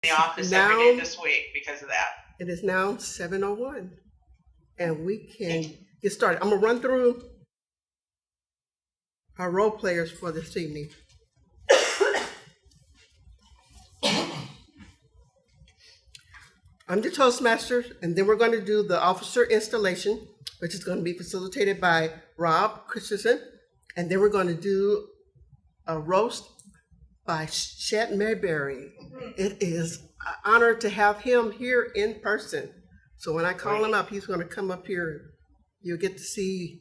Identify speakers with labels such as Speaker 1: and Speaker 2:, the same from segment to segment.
Speaker 1: the office
Speaker 2: Now,
Speaker 1: every day this week because of that.
Speaker 2: it is now 7:01, and we can get started. I'm going to run through our role players for this evening. I'm the Toastmaster, and then we're going to do the officer installation, which is going to be facilitated by Rob Christensen, and then we're going to do a roast by Chet Mayberry. It is an honor to have him here in person. So when I call him up, he's going to come up here. You'll get to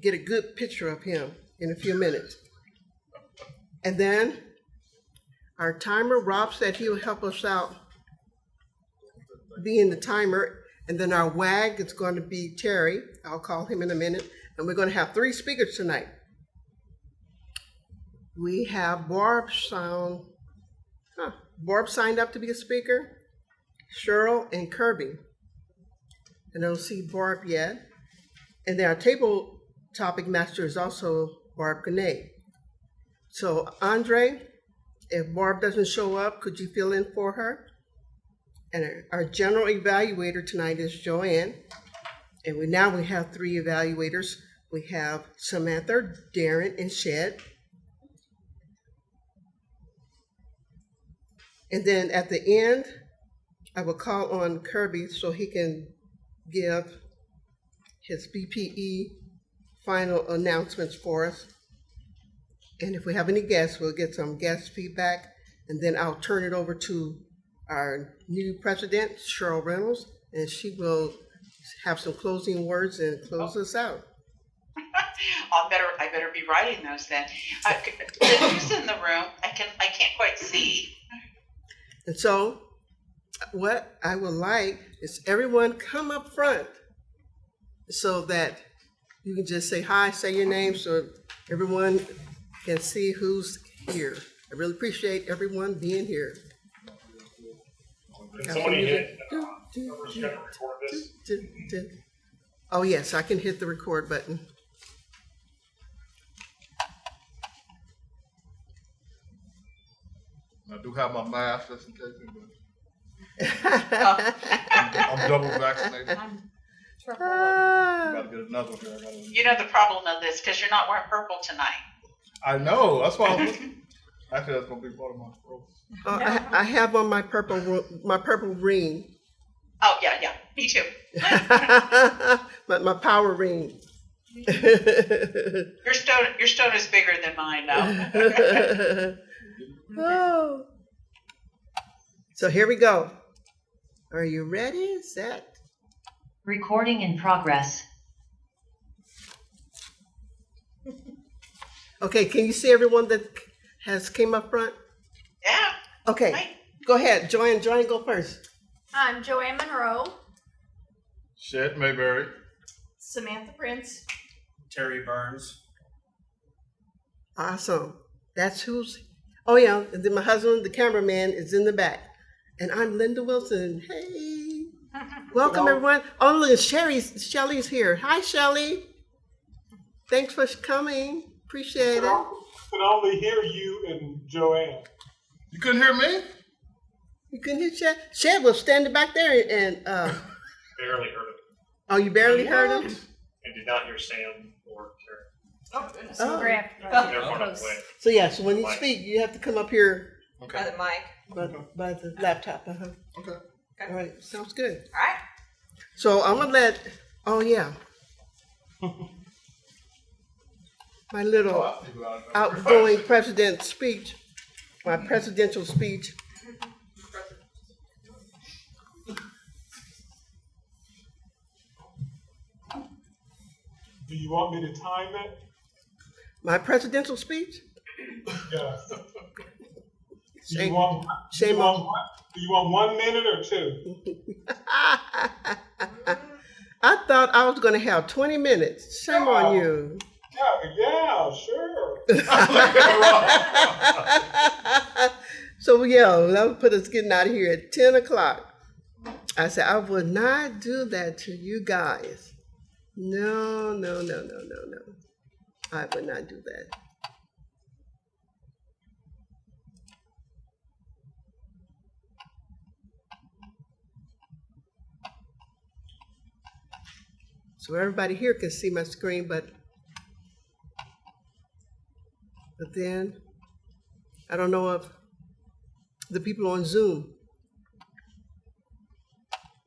Speaker 2: get a good picture of him in a few minutes. And then our timer, Rob said he will help us out being the timer. And then our WAG is going to be Terry. I'll call him in a minute. And we're going to have 3 speakers tonight. We have Barb signed up to be a speaker, Cheryl and Kirby. And I don't see Barb yet. And then our table topic master is also Barb Gannay. So Andre, if Barb doesn't show up, could you fill in for her? And our general evaluator tonight is Joanne. And we have 3 evaluators. We have Samantha, Darren, and Shed. And then at the end, I will call on Kirby so he can give his BPE final announcements for us. And if we have any guests, we'll get some guest feedback. And then I'll turn it over to our new president, Cheryl Reynolds, and she will have some closing words and close us out.
Speaker 1: I better be writing those then. Who's in the room? I can't quite see.
Speaker 2: And so what I would like is everyone come up front so that you can just say hi, say your name so everyone can see who's here. I really appreciate everyone being here.
Speaker 3: Can somebody hit whoever's going to record this?
Speaker 2: Oh yes, I can hit the record button.
Speaker 4: I do have my mask just in case anybody. I'm double vaccinated. Gotta get another one here.
Speaker 1: You know the problem of this because you're not wearing purple tonight.
Speaker 4: I know. That's why actually that's gonna be part of my role.
Speaker 2: I have on my purple ring.
Speaker 1: Oh yeah, me too.
Speaker 2: my power ring.
Speaker 1: Your stone is bigger than mine now.
Speaker 2: Oh. So here we go. Are you ready? Set.
Speaker 5: Recording in progress.
Speaker 2: Okay, can you see everyone that has came up front?
Speaker 1: Yeah.
Speaker 2: Okay,
Speaker 1: Hi.
Speaker 2: Go ahead. Joanne, go first.
Speaker 6: I'm Joanne Monroe.
Speaker 4: Chet Mayberry.
Speaker 6: Samantha Prince.
Speaker 3: Terry Burns.
Speaker 2: Awesome. That's who's. Oh yeah, and then my husband, the cameraman, is in the back, and I'm Linda Wilson. Hey, welcome everyone. Oh look, Shelly's here. Hi, Shelly. Thanks for coming. Appreciate it.
Speaker 7: I could only hear you and Joanne.
Speaker 4: You couldn't hear me?
Speaker 2: You couldn't hear Shed? Shed was standing back there and
Speaker 3: Barely heard him.
Speaker 2: oh, you barely heard him?
Speaker 3: And did not hear Sam or Terry.
Speaker 6: Oh, goodness.
Speaker 2: Oh.
Speaker 3: They're far enough away.
Speaker 2: So yeah, so when you speak, you have to come up here
Speaker 4: Okay.
Speaker 6: By the mic.
Speaker 2: by the laptop.
Speaker 4: Okay.
Speaker 2: All right, sounds good.
Speaker 6: All right.
Speaker 2: So I'm gonna let. Oh yeah. My little outgoing president speech, my presidential speech.
Speaker 7: Do you want me to time it?
Speaker 2: My presidential speech?
Speaker 7: Yes. Do
Speaker 2: Shame-
Speaker 7: you want
Speaker 2: shame on-
Speaker 7: 1 minute or 2?
Speaker 2: I thought I was gonna have 20 minutes. Shame on you.
Speaker 7: Yeah, sure.
Speaker 2: So yeah, that would put us getting out of here at 10 o'clock. I said, I would not do that to you guys. No. I would not do that. So everybody here can see my screen, but then I don't know if the people on Zoom.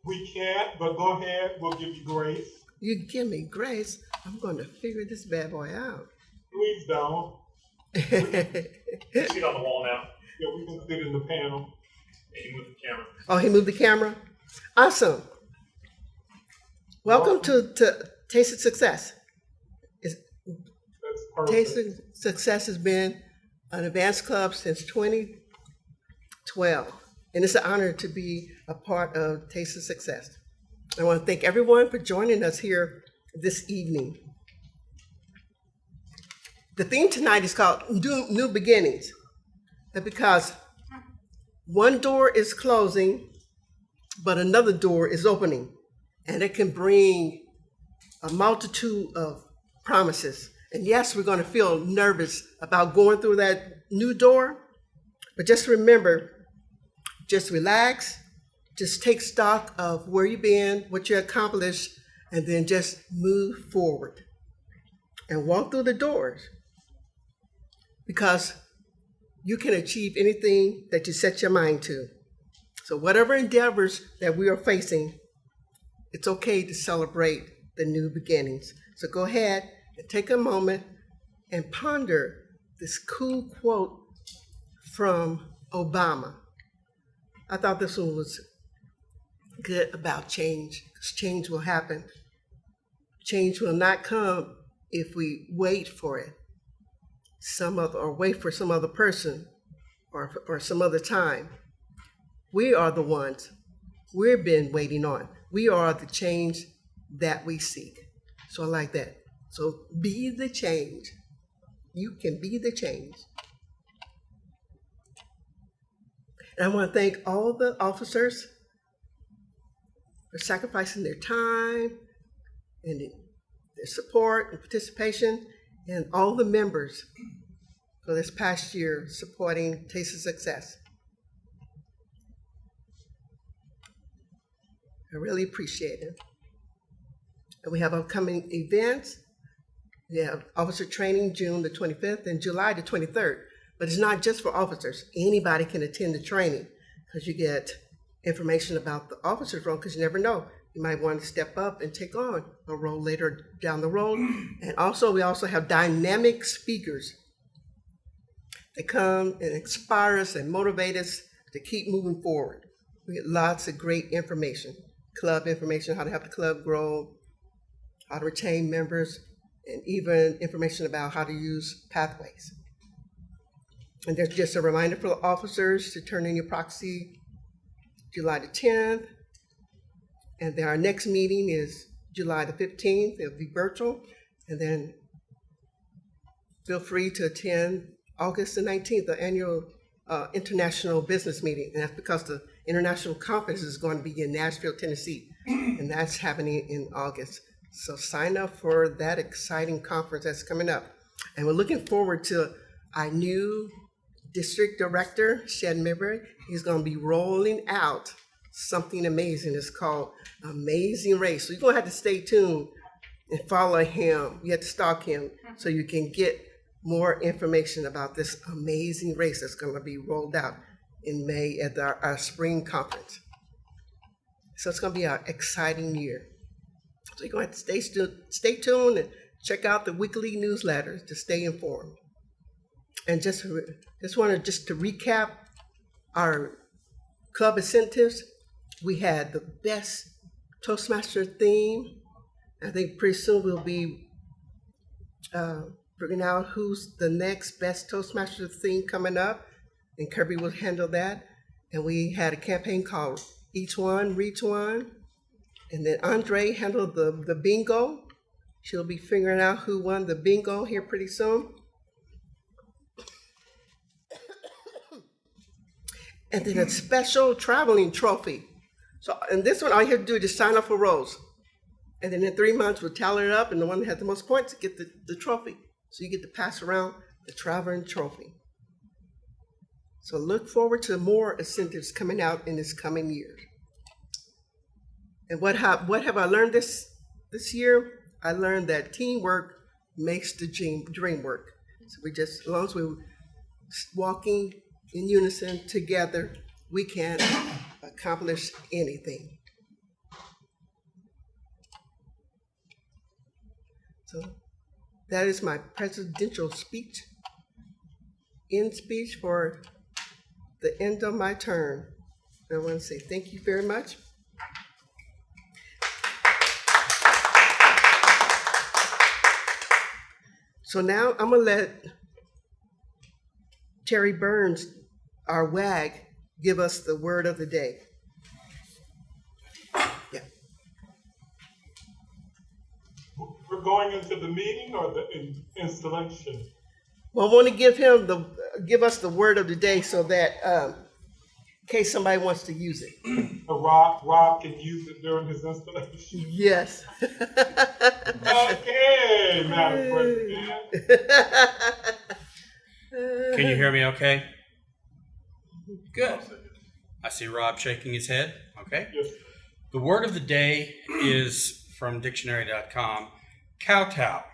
Speaker 7: We can't, but go ahead. We'll give you grace.
Speaker 2: You give me grace. I'm going to figure this bad boy out.
Speaker 7: Please don't.
Speaker 3: You see it on the wall now.
Speaker 7: Yeah, we can sit in the panel.
Speaker 3: And you move the camera.
Speaker 2: Oh, he moved the camera? Awesome. Welcome to Taste of Success.
Speaker 7: That's perfect.
Speaker 2: Taste of Success has been an advanced club since 2012. And it's an honor to be a part of Taste of Success. I want to thank everyone for joining us here this evening. The theme tonight is called New Beginnings. And because one door is closing, but another door is opening. And it can bring a multitude of promises. And yes, we're going to feel nervous about going through that new door. But just remember, just relax, just take stock of where you've been, what you accomplished, and then just move forward and walk through the doors. Because you can achieve anything that you set your mind to. So whatever endeavors that we are facing, it's okay to celebrate the new beginnings. So go ahead and take a moment and ponder this cool quote from Obama. I thought this one was good about change, because change will happen. Change will not come if we wait for it, or wait for some other person or some other time. We are the ones we've been waiting on. We are the change that we seek. So I like that. So be the change. You can be the change. And I want to thank all the officers for sacrificing their time and their support and participation, and all the members for this past year supporting Taste of Success. I really appreciate it. And we have upcoming events. We have officer training June the 25th and July the 23rd. But it's not just for officers. Anybody can attend the training, because you get information about the officer's role, because you never know. You might want to step up and take on a role later down the road. And also, we also have dynamic speakers that come and inspire us and motivate us to keep moving forward. We get lots of great information, club information, how to help the club grow, how to retain members, and even information about how to use pathways. And there's just a reminder for the officers to turn in your proxy July the 10th. And then our next meeting is July the 15th. It'll be virtual. And then feel free to attend August the 19th, the annual international business meeting. And that's because the international conference is going to be in Nashville, Tennessee. And that's happening in August. So sign up for that exciting conference that's coming up. And we're looking forward to our new district director, Shed Mibbery. He's going to be rolling out something amazing. It's called Amazing Race. So you're going to have to stay tuned and follow him. You have to stalk him so you can get more information about this amazing race that's going to be rolled out in May at our spring conference. So it's going to be an exciting year. So you're going to have to stay tuned and check out the weekly newsletters to stay informed. And just wanted to recap our club incentives. We had the best Toastmaster theme. I think pretty soon we'll be figuring out who's the next best Toastmaster theme coming up, and Kirby will handle that. And we had a campaign called Each One, Reach One. And then Andre handled the bingo. She'll be figuring out who won the bingo here pretty soon. And then a special traveling trophy. So, and this one, all you have to do is just sign up for roles. And then in 3 months, we'll tally it up, and the one that had the most points get the trophy. So you get to pass around the traveling trophy. So look forward to more incentives coming out in this coming year. And what have I learned this this year I learned that teamwork makes the dream work. So as long as we're walking in unison together, we can accomplish anything. So that is my presidential speech. End speech for the end of my term. I want to say thank you very much. So now I'm going to let Terry Burns, our WAG, give us the word of the day. Yeah.
Speaker 7: We're going into the meeting or the installation?
Speaker 2: Well, I want to give us the word of the day so that in case somebody wants to use it.
Speaker 7: Rob can use it during his installation.
Speaker 2: Yes.
Speaker 7: Okay, Madam President.
Speaker 8: Can you hear me okay? Good. I see Rob shaking his head. Okay.
Speaker 7: Yes.
Speaker 8: The word of the day is from dictionary.com, kowtow.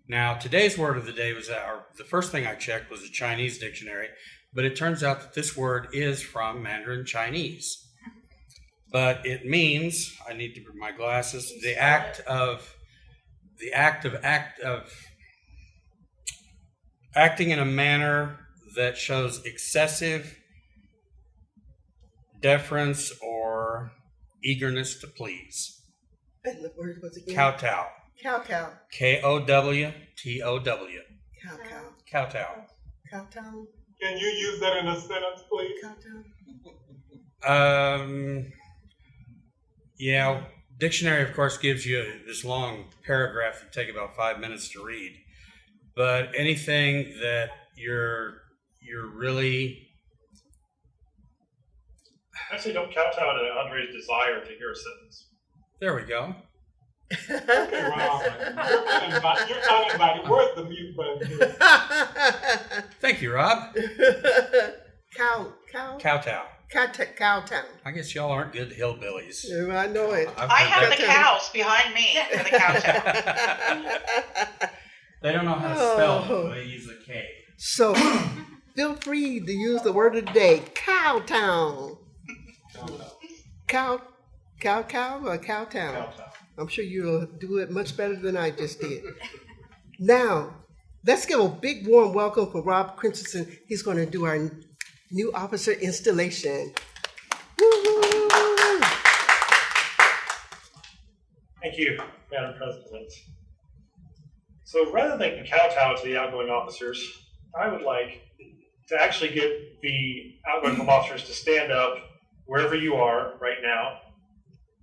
Speaker 8: Now, today's word of the day was the first thing I checked was a Chinese dictionary, but it turns out that this word is from Mandarin Chinese. But it means, I need to bring my glasses, the act of acting in a manner that shows excessive deference or eagerness to please.
Speaker 2: And the word was again?
Speaker 8: Kowtow.
Speaker 2: Cow.
Speaker 8: Kowtow. Kowtow.
Speaker 2: Cowtown.
Speaker 7: Can you use that in a sentence, please?
Speaker 2: Cowtown.
Speaker 8: Yeah, dictionary, of course, gives you this long paragraph that take about 5 minutes to read. But anything that you're really...
Speaker 3: Actually, don't kowtow to Andre's desire to hear a sentence.
Speaker 8: There we go.
Speaker 7: Okay, Rob. You're not invited. Where's the mute button?
Speaker 8: Thank you, Rob.
Speaker 2: Kowtown.
Speaker 8: Cowtown. I guess y'all aren't good hillbillies.
Speaker 2: Yeah, I know it.
Speaker 1: I have the cows behind me for the kowtow.
Speaker 8: They don't know how to spell it, but they use a K.
Speaker 2: So feel free to use the word of the day, Cowtown. Cow or Cowtown?
Speaker 3: Kowtow.
Speaker 2: I'm sure you'll do it much better than I just did. Now, let's give a big warm welcome for Rob Christensen. He's going to do our new officer installation. Woo-hoo!
Speaker 3: Thank you, Madam President. So rather than kowtow to the outgoing officers, I would like to actually get the outgoing club officers to stand up wherever you are right now.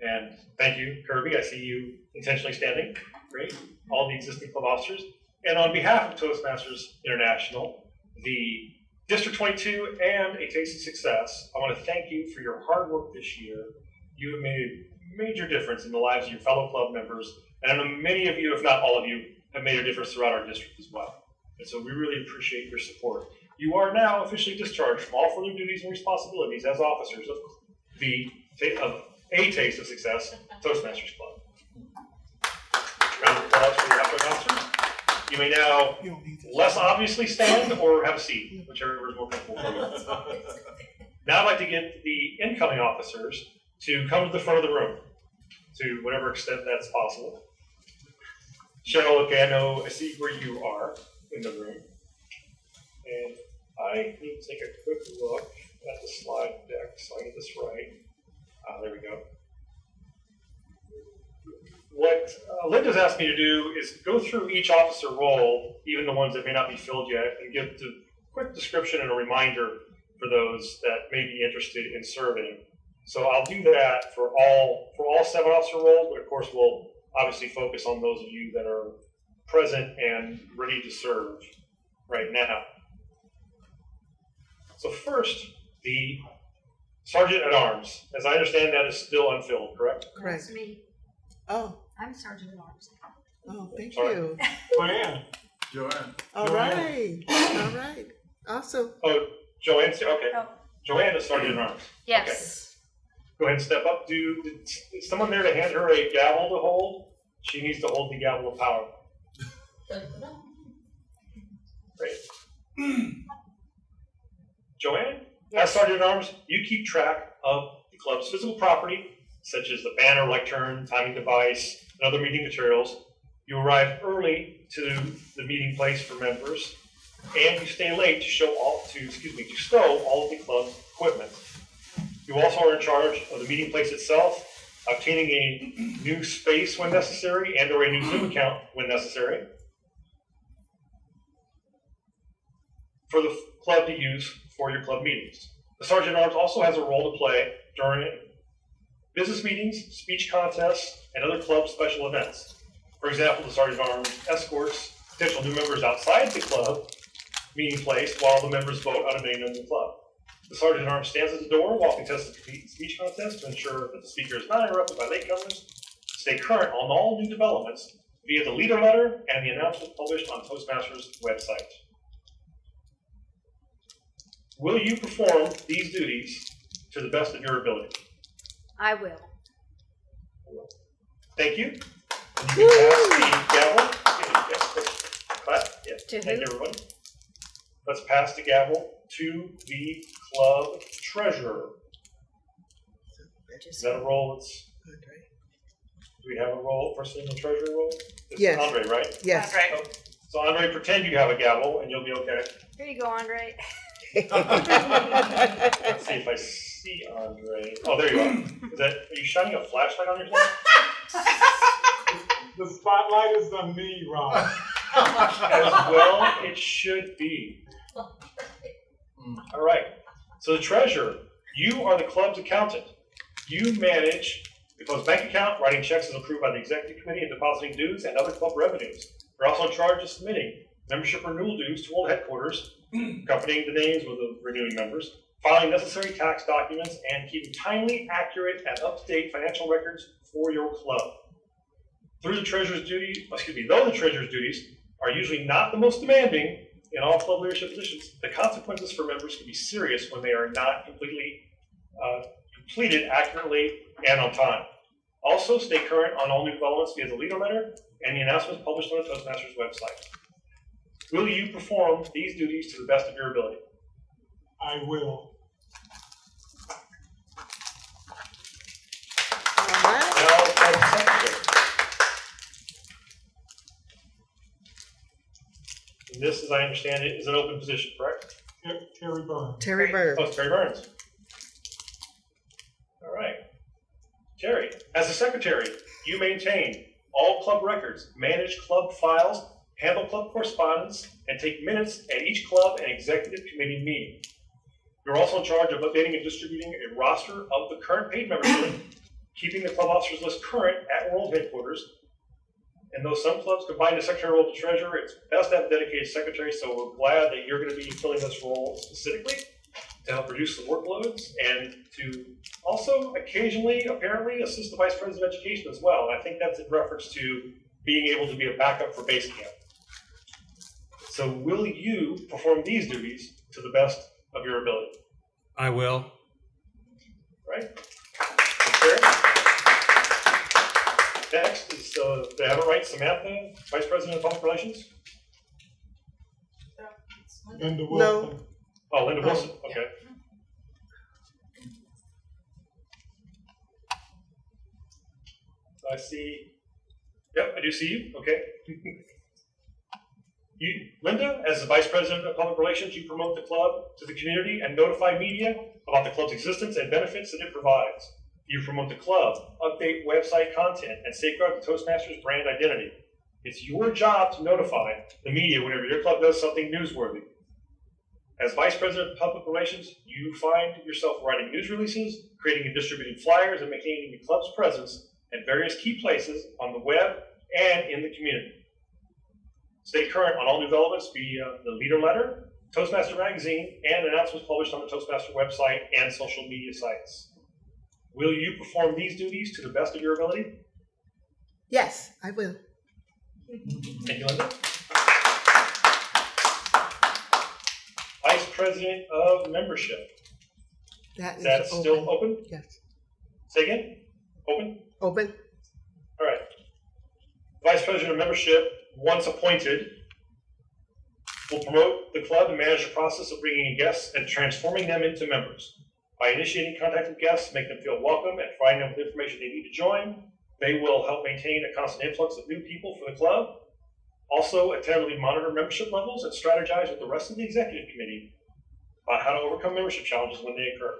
Speaker 3: And thank you, Kirby. I see you intentionally standing. Great. All the existing club officers. And on behalf of Toastmasters International, the District 22 and A Taste of Success, I want to thank you for your hard work this year. You have made a major difference in the lives of your fellow club members. And I know many of you, if not all of you, have made a difference throughout our district as well. And so we really appreciate your support. You are now officially discharged from all further duties and responsibilities as officers of A Taste of Success Toastmasters Club. Round of applause for your outgoing officers. You may now less obviously stand or have a seat, whichever is more comfortable for you. Now I'd like to get the incoming officers to come to the front of the room, to whatever extent that's possible. Cheryl, okay, I see where you are in the room. And I need to take a quick look at the slide deck so I get this right. There we go. What Linda's asked me to do is go through each officer role, even the ones that may not be filled yet, and give a quick description and a reminder for those that may be interested in serving. So I'll do that for all 7 officer roles, but of course we'll obviously focus on those of you that are present and ready to serve right now. So first, the Sergeant at Arms. As I understand, that is still unfilled, correct?
Speaker 2: Correct.
Speaker 6: That's me.
Speaker 2: Oh,
Speaker 6: I'm Sergeant at Arms.
Speaker 2: thank
Speaker 3: Sorry.
Speaker 2: you.
Speaker 7: Joanne.
Speaker 4: Joanne.
Speaker 2: All right. Awesome.
Speaker 3: Oh, Joanne's here? Okay.
Speaker 6: Oh.
Speaker 3: Joanne is Sergeant at Arms.
Speaker 6: Yes.
Speaker 3: go ahead and step up. Is someone there to hand her a gavel to hold? She needs to hold the gavel of power. Great. Joanne, as Sergeant at Arms, you keep track of the club's physical property, such as the banner, lectern, timing device, and other meeting materials. You arrive early to the meeting place for members, and you stay late to stow all of the club's equipment. You also are in charge of the meeting place itself, obtaining a new space when necessary and/or a new Zoom account when necessary for the club to use for your club meetings. The Sergeant at Arms also has a role to play during business meetings, speech contests, and other club special events. For example, the Sergeant at Arms escorts potential new members outside the club meeting place while the members vote on a name of the club. The Sergeant at Arms stands at the door while contestants complete the speech contest to ensure that the speaker is not interrupted by latecomers. Stay current on all new developments via the leader letter and the announcement published on Toastmasters' website. Will you perform these duties to the best of your ability?
Speaker 6: I will.
Speaker 3: Thank you. And you can pass the gavel. Clap. Yep.
Speaker 6: To
Speaker 3: Thank
Speaker 6: who?
Speaker 3: you, everybody. Let's pass the gavel to the club treasurer. Is that a role? Do we have a role, person in the treasurer role? It's
Speaker 2: Yes.
Speaker 3: Andre, right?
Speaker 2: Yes.
Speaker 1: Andre.
Speaker 3: So Andre, pretend you have a gavel and you'll be okay.
Speaker 6: Here you go, Andre.
Speaker 3: Let's see if I see Andre. Oh, there you are. Are you shining a flashlight on yourself?
Speaker 7: The spotlight is on me, Rob.
Speaker 3: As well, it should be. All right. So the treasurer, you are the club's accountant. You manage the club's bank account, writing checks as approved by the executive committee, and depositing dues and other club revenues. You're also in charge of submitting membership renewal dues to old headquarters, accompanying the names of the renewing members, filing necessary tax documents, and keeping timely, accurate, and up-to-date financial records for your club. Though the treasurer's duties are usually not the most demanding in all club leadership positions, the consequences for members can be serious when they are not completed accurately and on time. Also, stay current on all new developments via the leader letter and the announcements published on the Toastmasters website. Will you perform these duties to the best of your ability?
Speaker 7: I will.
Speaker 2: All right.
Speaker 3: Now, as secretary. And this, as I understand it, is an open position, correct?
Speaker 7: Terry Burns.
Speaker 2: Terry Bird.
Speaker 3: Oh, it's Terry Burns. All right. Terry, as a secretary, you maintain all club records, manage club files, handle club correspondence, and take minutes at each club and executive committee meeting. You're also in charge of updating and distributing a roster of the current paid membership, keeping the club officers list current at world headquarters. And though some clubs combine the secretary role with the treasurer, it's best to have a dedicated secretary, so we're glad that you're going to be filling this role specifically to help reduce the workloads and to also occasionally, apparently, assist the vice president of education as well. And I think that's in reference to being able to be a backup for base camp. So will you perform these duties to the best of your ability?
Speaker 8: I will.
Speaker 3: Right? Okay. Next is, did I have it right, Samantha, Vice President of Public Relations?
Speaker 7: Linda Wilson.
Speaker 3: Oh, Linda Wilson, okay. I see, yep, I do see you, okay. Linda, as the Vice President of Public Relations, you promote the club to the community and notify media about the club's existence and benefits that it provides. You promote the club, update website content, and safeguard the Toastmasters brand identity. It's your job to notify the media whenever your club does something newsworthy. As Vice President of Public Relations, you find yourself writing news releases, creating and distributing flyers, and maintaining the club's presence at various key places on the web and in the community. Stay current on all new developments via the leader letter, Toastmaster magazine, and announcements published on the Toastmaster website and social media sites. Will you perform these duties to the best of your ability?
Speaker 2: Yes, I will.
Speaker 3: Thank you, Linda. Vice President of Membership.
Speaker 2: That
Speaker 3: Is that
Speaker 2: is
Speaker 3: still open?
Speaker 2: Yes.
Speaker 3: Say again? Open?
Speaker 2: Open.
Speaker 3: All right. Vice President of Membership, once appointed, will promote the club and manage the process of bringing in guests and transforming them into members. By initiating contact with guests, make them feel welcome, and providing them with information they need to join, they will help maintain a constant influx of new people for the club. Also, attentively monitor membership levels and strategize with the rest of the executive committee about how to overcome membership challenges when they occur.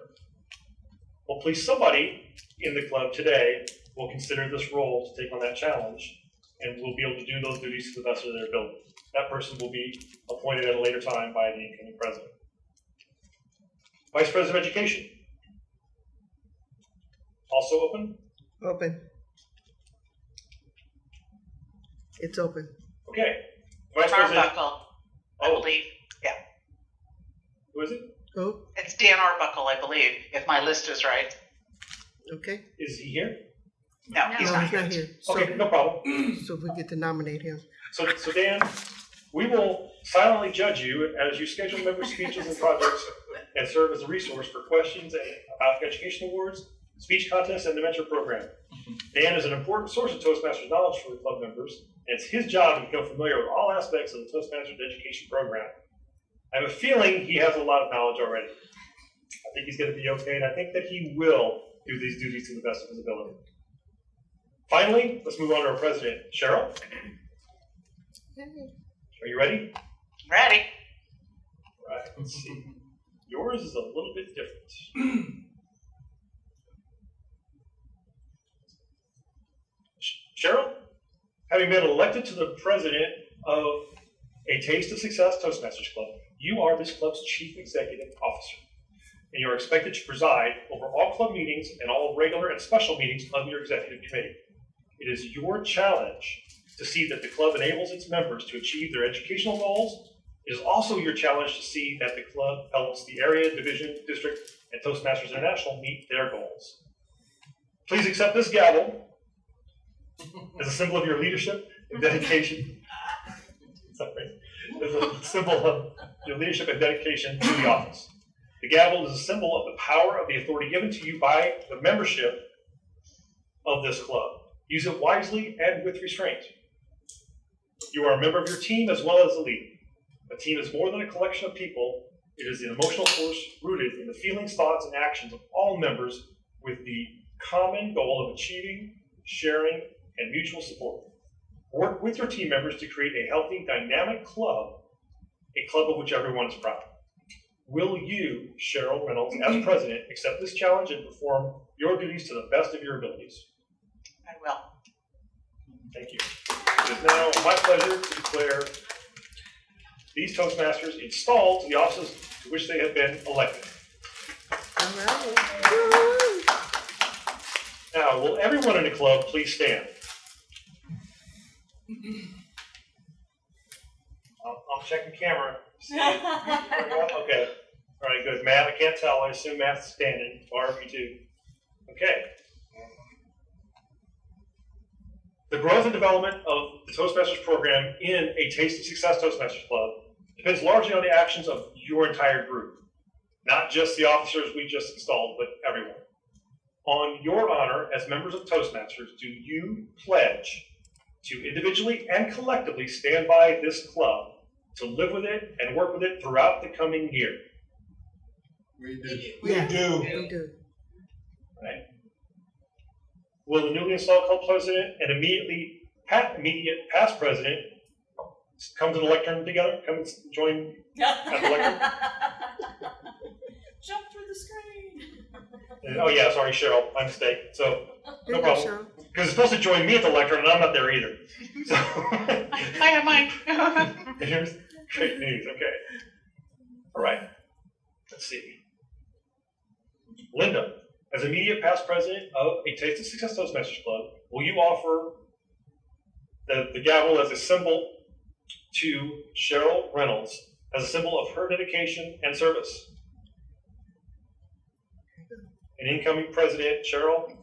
Speaker 3: Hopefully somebody in the club today will consider this role to take on that challenge and will be able to do those duties to the best of their ability. That person will be appointed at a later time by the incoming president. Vice President of Education. Also open?
Speaker 2: Open. It's open.
Speaker 3: Okay. Vice President.
Speaker 1: Arbuckle, I believe. Yeah,
Speaker 3: Who is it?
Speaker 2: Oh,
Speaker 1: it's Dan Arbuckle, I believe, if my list is right.
Speaker 2: okay.
Speaker 3: Is he here?
Speaker 1: No, he's
Speaker 2: No,
Speaker 1: not
Speaker 2: he's
Speaker 1: here.
Speaker 2: not here. So,
Speaker 3: Okay, no problem.
Speaker 2: so we get to nominate him.
Speaker 3: So Dan, we will silently judge you as you schedule member speeches and projects and serve as a resource for questions about education awards, speech contests, and the mentor program. Dan is an important source of Toastmasters knowledge for the club members, and it's his job to become familiar with all aspects of the Toastmasters education program. I have a feeling he has a lot of knowledge already. I think he's going to be okay, and I think that he will do these duties to the best of his ability. Finally, let's move on to our president, Cheryl. Are you ready?
Speaker 1: Ready?
Speaker 3: All right, let's see. Yours is a little bit different. Cheryl, having been elected to the president of a Taste of Success Toastmasters Club, you are this club's chief executive officer, and you are expected to preside over all club meetings and all regular and special meetings of your executive committee. It is your challenge to see that the club enables its members to achieve their educational goals. It is also your challenge to see that the club helps the area, division, district, and Toastmasters International meet their goals. Please accept this gavel as a symbol of your leadership and dedication. Sorry. As a symbol of your leadership and dedication to the office. The gavel is a symbol of the power of the authority given to you by the membership of this club. Use it wisely and with restraint. You are a member of your team as well as a leader. A team is more than a collection of people. It is an emotional force rooted in the feelings, thoughts, and actions of all members with the common goal of achieving, sharing, and mutual support. Work with your team members to create a healthy, dynamic club, a club of which everyone is proud. Will you, Cheryl Reynolds, as president, accept this challenge and perform your duties to the best of your abilities?
Speaker 1: I will.
Speaker 3: Thank you. It is now my pleasure to declare these Toastmasters installed to the offices to which they have been elected.
Speaker 2: All right.
Speaker 3: Now, will everyone in the club please stand? I'm checking camera. See it? Okay. All right, good. Matt, I can't tell. I assume Matt's standing. Barb, you too. Okay. The growth and development of the Toastmasters program in a Taste of Success Toastmasters Club depends largely on the actions of your entire group, not just the officers we just installed, but everyone. On your honor as members of Toastmasters, do you pledge to individually and collectively stand by this club, to live with it and work with it throughout the coming year?
Speaker 4: We do.
Speaker 2: Yes,
Speaker 7: do.
Speaker 2: we do.
Speaker 3: Right? Will the newly installed club president and immediate past president come to the lectern together? Come and join at the lectern?
Speaker 9: Jump through the screen.
Speaker 3: Oh yeah, sorry, Cheryl, my mistake. So no
Speaker 2: Here you go,
Speaker 3: problem.
Speaker 2: Cheryl.
Speaker 3: Because it's supposed to join me at the lectern, and I'm not there either. So
Speaker 1: I have mine.
Speaker 3: here's great news. Okay. All right. Let's see. Linda, as immediate past president of a Taste of Success Toastmasters Club, will you offer the gavel as a symbol to Cheryl Reynolds as a symbol of her dedication and service? And incoming president Cheryl,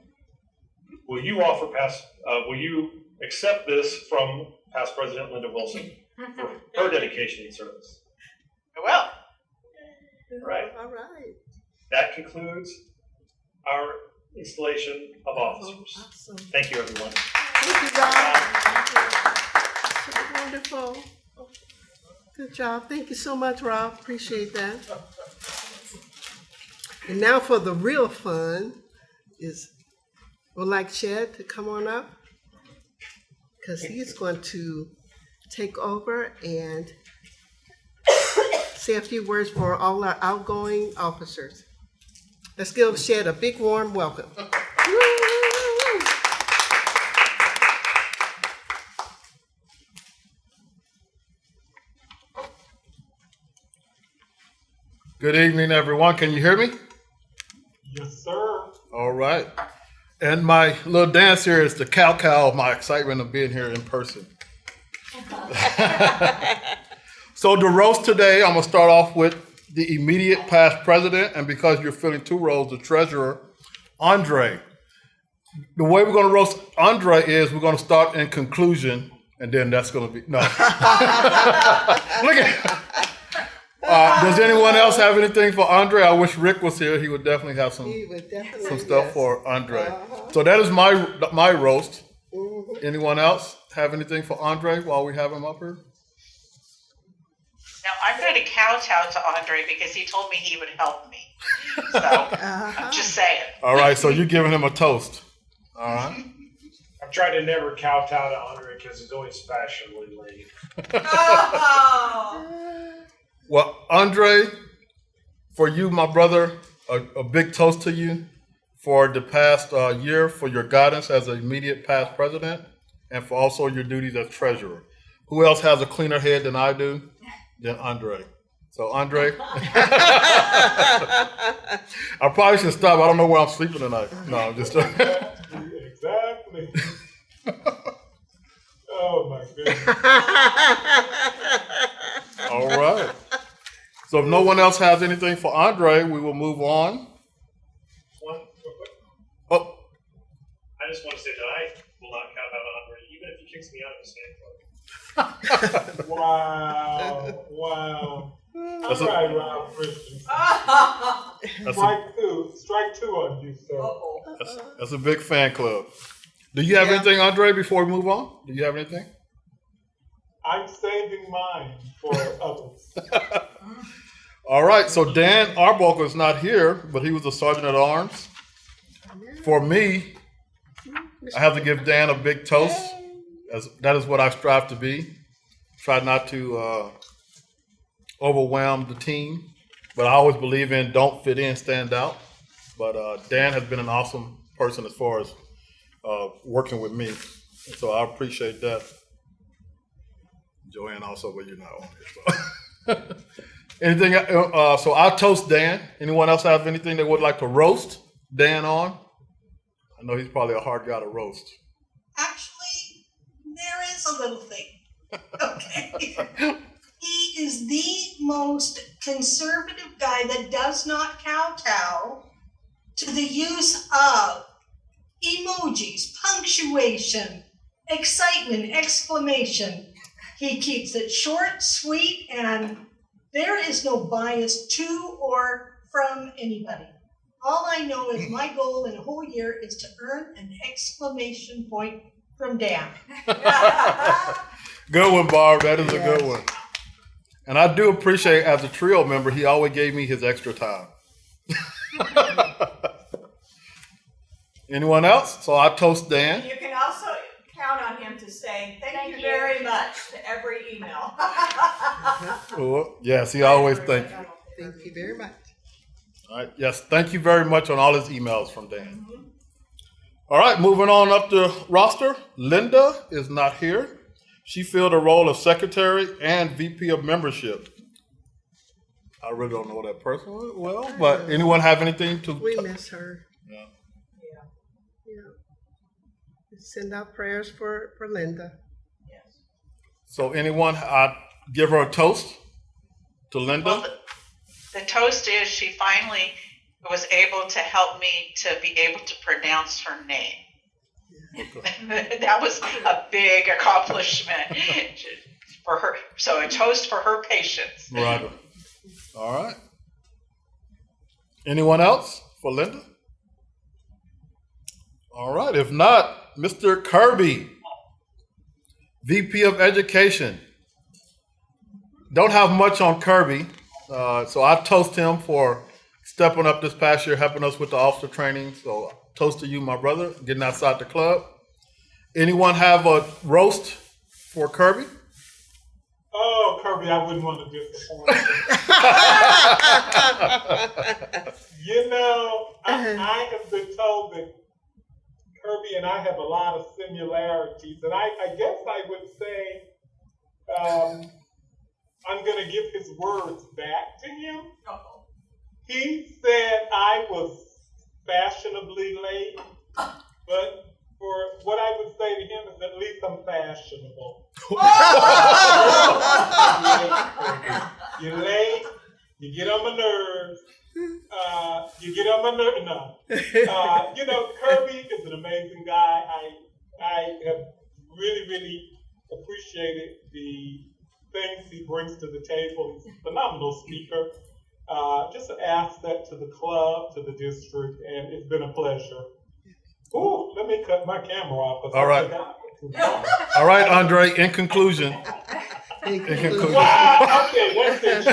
Speaker 3: will you accept this from past president Linda Wilson for her dedication and service?
Speaker 1: I will.
Speaker 3: Right.
Speaker 2: All right.
Speaker 3: That concludes our installation of officers.
Speaker 2: Awesome.
Speaker 3: Thank you, everyone.
Speaker 2: Thank you, Rob. So wonderful. Good job. Thank you so much, Rob. Appreciate that. And now for the real fun is, we'd like Chad to come on up because he's going to take over and say a few words for all our outgoing officers. Let's give Chad a big warm welcome.
Speaker 4: Good evening, everyone. Can you hear me?
Speaker 7: Yes, sir.
Speaker 4: All right. And my little dance here is the cow of my excitement of being here in person. So the roast today, I'm going to start off with the immediate past president, and because you're filling two roles, the treasurer, Andre. The way we're going to roast Andre is we're going to start in conclusion, and then that's going to be, no. Look at does anyone else have anything for Andre? I wish Rick was here. He would definitely have some stuff for Andre. So that is my roast. Anyone else have anything for Andre while we have him up here?
Speaker 1: Now, I'm going to kowtow to Andre because he told me he would help me. So, I'm just saying.
Speaker 4: All right, so you're giving him a toast. All right.
Speaker 3: I'm trying to never kowtow to Andre because he's always fashionably late.
Speaker 4: Well, Andre, for you, my brother, a big toast to you for the past year, for your guidance as an immediate past president, and for also your duties as treasurer. Who else has a cleaner head than I do? Than Andre. So, Andre, I probably should stop. I don't know where I'm sleeping tonight. No, I'm just.
Speaker 7: Exactly. Oh, my goodness.
Speaker 4: All right. So if no one else has anything for Andre, we will move on.
Speaker 3: One real quick.
Speaker 4: Oh,
Speaker 3: I just want to say that I will not kowtow to Andre, even if he kicks me out of his fan club.
Speaker 7: Wow.
Speaker 4: That's
Speaker 7: All
Speaker 4: a-
Speaker 7: right, Rob Christensen.
Speaker 4: that's
Speaker 7: Strike two on you, sir.
Speaker 4: that's a big fan club. Do you have anything, Andre, before we move on? Do you have anything?
Speaker 7: I'm saving mine for others.
Speaker 4: All right, so Dan Arbuckle is not here, but he was a sergeant at arms. For me, I have to give Dan a big toast. As that is what I strive to be. Try not to overwhelm the team, but I always believe in don't fit in, stand out. But Dan has been an awesome person as far as working with me, so I appreciate that. Joanne also, but you're not on here. So. Anything? So I'll toast Dan. Anyone else have anything they would like to roast Dan on? I know he's probably a hard guy to roast.
Speaker 10: Actually, there is a little thing. Okay. He is the most conservative guy that does not kowtow to the use of emojis, punctuation, excitement, exclamation. He keeps it short, sweet, and there is no bias to or from anybody. All I know is my goal in a whole year is to earn an exclamation point from Dan.
Speaker 4: Good one, Barb. That is a good one. And I do appreciate, as a trio member, he always gave me his extra time. Anyone else? So I toast Dan.
Speaker 9: You can also count on him to say thank you very much to every email.
Speaker 4: Oh, yes, he always thank you.
Speaker 2: Thank you very much.
Speaker 4: All right. Yes, thank you very much on all his emails from Dan. All right, moving on up the roster. Linda is not here. She filled the role of secretary and VP of membership. I really don't know that person well, but anyone have anything to?
Speaker 2: We miss her.
Speaker 4: Yeah.
Speaker 2: Send out prayers for Linda.
Speaker 4: So anyone, I give her a toast to Linda.
Speaker 1: Well, the toast is she finally was able to help me to be able to pronounce her name.
Speaker 4: Okay.
Speaker 1: That was a big accomplishment for her. So a toast for her patience.
Speaker 4: Right. All right. Anyone else for Linda? All right. If not, Mr. Kirby, VP of Education. Don't have much on Kirby, so I toast him for stepping up this past year, helping us with the officer training. So toast to you, my brother, getting outside the club. Anyone have a roast for Kirby?
Speaker 7: Oh, Kirby, I wouldn't want to disappoint you. You know, I have been told that Kirby and I have a lot of similarities, and I guess I would say I'm going to give his words back to him. He said I was fashionably late, but for what I would say to him is at least I'm fashionable. You're late, you get on my nerves. No. You know, Kirby is an amazing guy. I have really, really appreciated the things he brings to the table. He's a phenomenal speaker. Just an asset to the club, to the district, and it's been a pleasure. Ooh, let me cut my camera off.
Speaker 4: All right. All right, Andre, in conclusion.
Speaker 7: Wow, okay, what's this?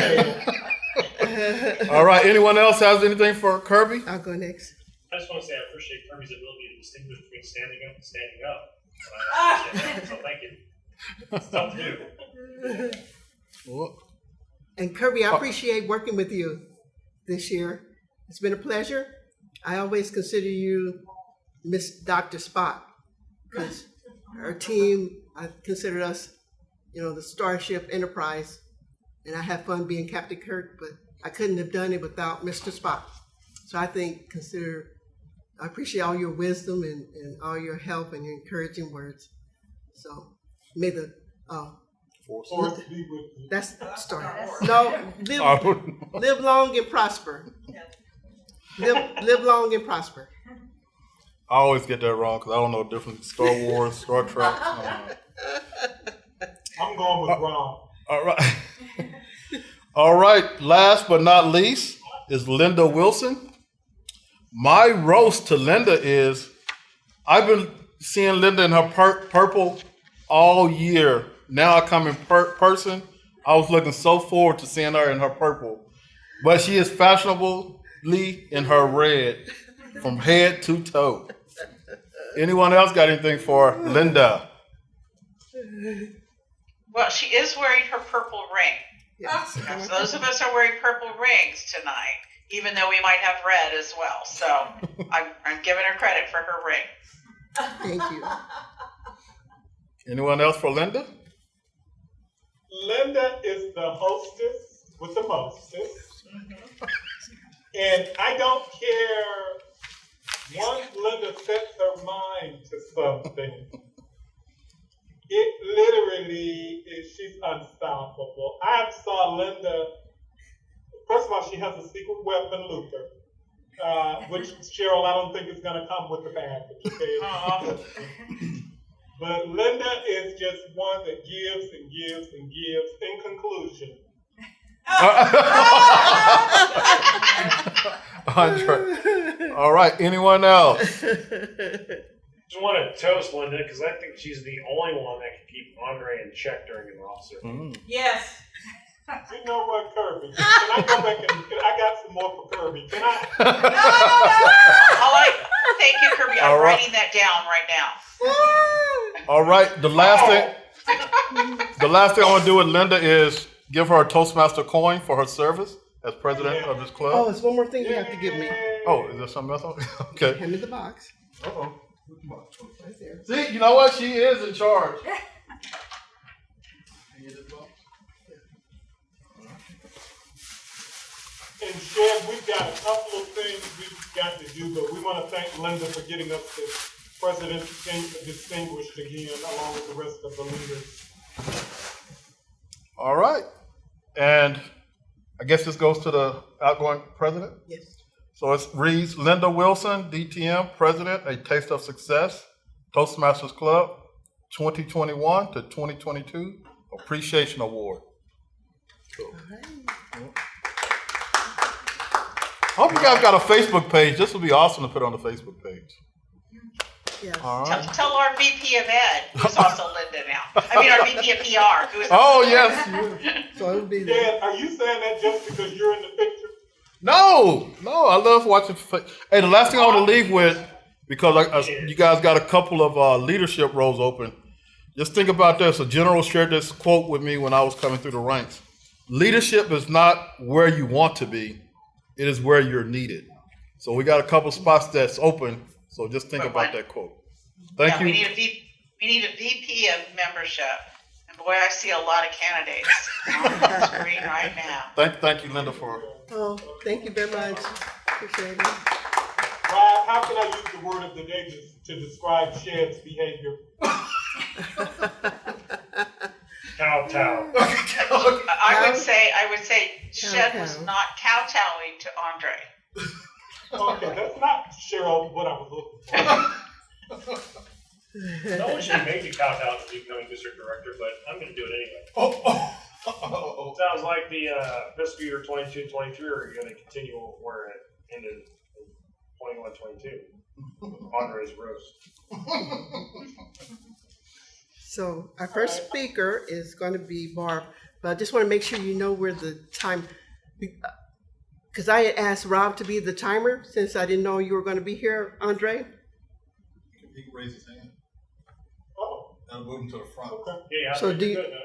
Speaker 4: All right, anyone else has anything for Kirby?
Speaker 2: I'll go next.
Speaker 3: I just want to say I appreciate Kirby's ability to distinguish between standing up and standing up. So thank you. It's tough to do.
Speaker 2: And Kirby, I appreciate working with you this year. It's been a pleasure. I always consider you Miss Dr. Spock, because our team, I consider us, you know, the Starship Enterprise, and I have fun being Captain Kirk, but I couldn't have done it without Mr. Spock. So I I appreciate all your wisdom and all your help and your encouraging words. So may the
Speaker 7: Force be with you.
Speaker 2: that's the story. No, live long and prosper. Live long and prosper.
Speaker 4: I always get that wrong because I don't know different Star Wars, Star Trek.
Speaker 7: I'm going with Ron.
Speaker 4: All right. All right. Last but not least is Linda Wilson. My roast to Linda is I've been seeing Linda in her purple all year. Now I come in person. I was looking so forward to seeing her in her purple. But she is fashionably in her red from head to toe. Anyone else got anything for Linda?
Speaker 1: Well, she is wearing her purple ring.
Speaker 2: Yes.
Speaker 1: So those of us are wearing purple rings tonight, even though we might have red as well. So I'm giving her credit for her ring.
Speaker 2: Thank you.
Speaker 4: Anyone else for Linda?
Speaker 7: Linda is the hostess with the mostest. And I don't care, once Linda sets her mind to something, it literally is, she's unstoppable. I saw Linda, first of all, she has a secret weapon, Luther, which Cheryl, I don't think is going to come with the package. Okay? But Linda is just one that gives and gives and gives. In conclusion.
Speaker 4: Andre. All right. Anyone else?
Speaker 3: Just want to toast Linda because I think she's the only one that can keep Andre in check during an officer.
Speaker 9: Yes.
Speaker 7: You know what, Kirby? Can I go back and I got some more for Kirby. Can I?
Speaker 1: Thank you, Kirby. I'm writing that down right now.
Speaker 4: All right. The last thing I want to do with Linda is give her a Toastmaster coin for her service as president of this club.
Speaker 2: Oh, there's one more thing you have to give me.
Speaker 4: Oh, is there something else? Okay.
Speaker 2: Hand me the box.
Speaker 4: Uh-oh.
Speaker 2: Right there.
Speaker 4: See, you know what? She is in charge.
Speaker 7: And Chad, we've got a couple of things we've got to do, but we want to thank Linda for getting us the president distinguished again, along with the rest of the leaders.
Speaker 4: All right. And I guess this goes to the outgoing president?
Speaker 2: Yes.
Speaker 4: So it reads, Linda Wilson, DTM, President, A Taste of Success, Toastmasters Club, 2021 to 2022 Appreciation Award. Cool. I hope you guys got a Facebook page. This would be awesome to put on the Facebook page.
Speaker 2: Yes.
Speaker 4: All right.
Speaker 1: Tell our VP of Ed, who's also Linda now. I mean, our VP of PR, who is.
Speaker 4: Oh, yes.
Speaker 2: So it'll be there.
Speaker 7: Dan, are you saying that just because you're in the picture?
Speaker 4: No, I love watching. Hey, the last thing I want to leave with, because you guys got a couple of leadership roles open. Just think about this. A general shared this quote with me when I was coming through the ranks. Leadership is not where you want to be. It is where you're needed. So we got a couple spots that's open. So just think about that quote. Thank you.
Speaker 1: We need a VP of membership. And boy, I see a lot of candidates on the screen right now.
Speaker 4: Thank you, Linda, for.
Speaker 2: Oh, thank you very much. Appreciate it.
Speaker 7: Ryan, how can I use the word of the day to describe Shed's behavior?
Speaker 3: Kowtow.
Speaker 1: I would say Shed was
Speaker 2: Kowtow.
Speaker 1: not kowtowing to Andre.
Speaker 7: Okay, that's not Cheryl what I was looking for.
Speaker 3: No one should make me kowtow to becoming district director, but I'm going to do it anyway. Sounds like the fiscal year 22-23 are going to continue where it ended in 21-22. Andre's roast.
Speaker 2: So our first speaker is going to be Barb, but I just want to make sure you know where the time, because I had asked Rob to be the timer since I didn't know you were going to be here, Andre.
Speaker 4: He can raise his hand.
Speaker 7: Oh,
Speaker 4: I'll move him to the front.
Speaker 7: okay.
Speaker 3: Yeah,
Speaker 2: So do you-
Speaker 3: good now.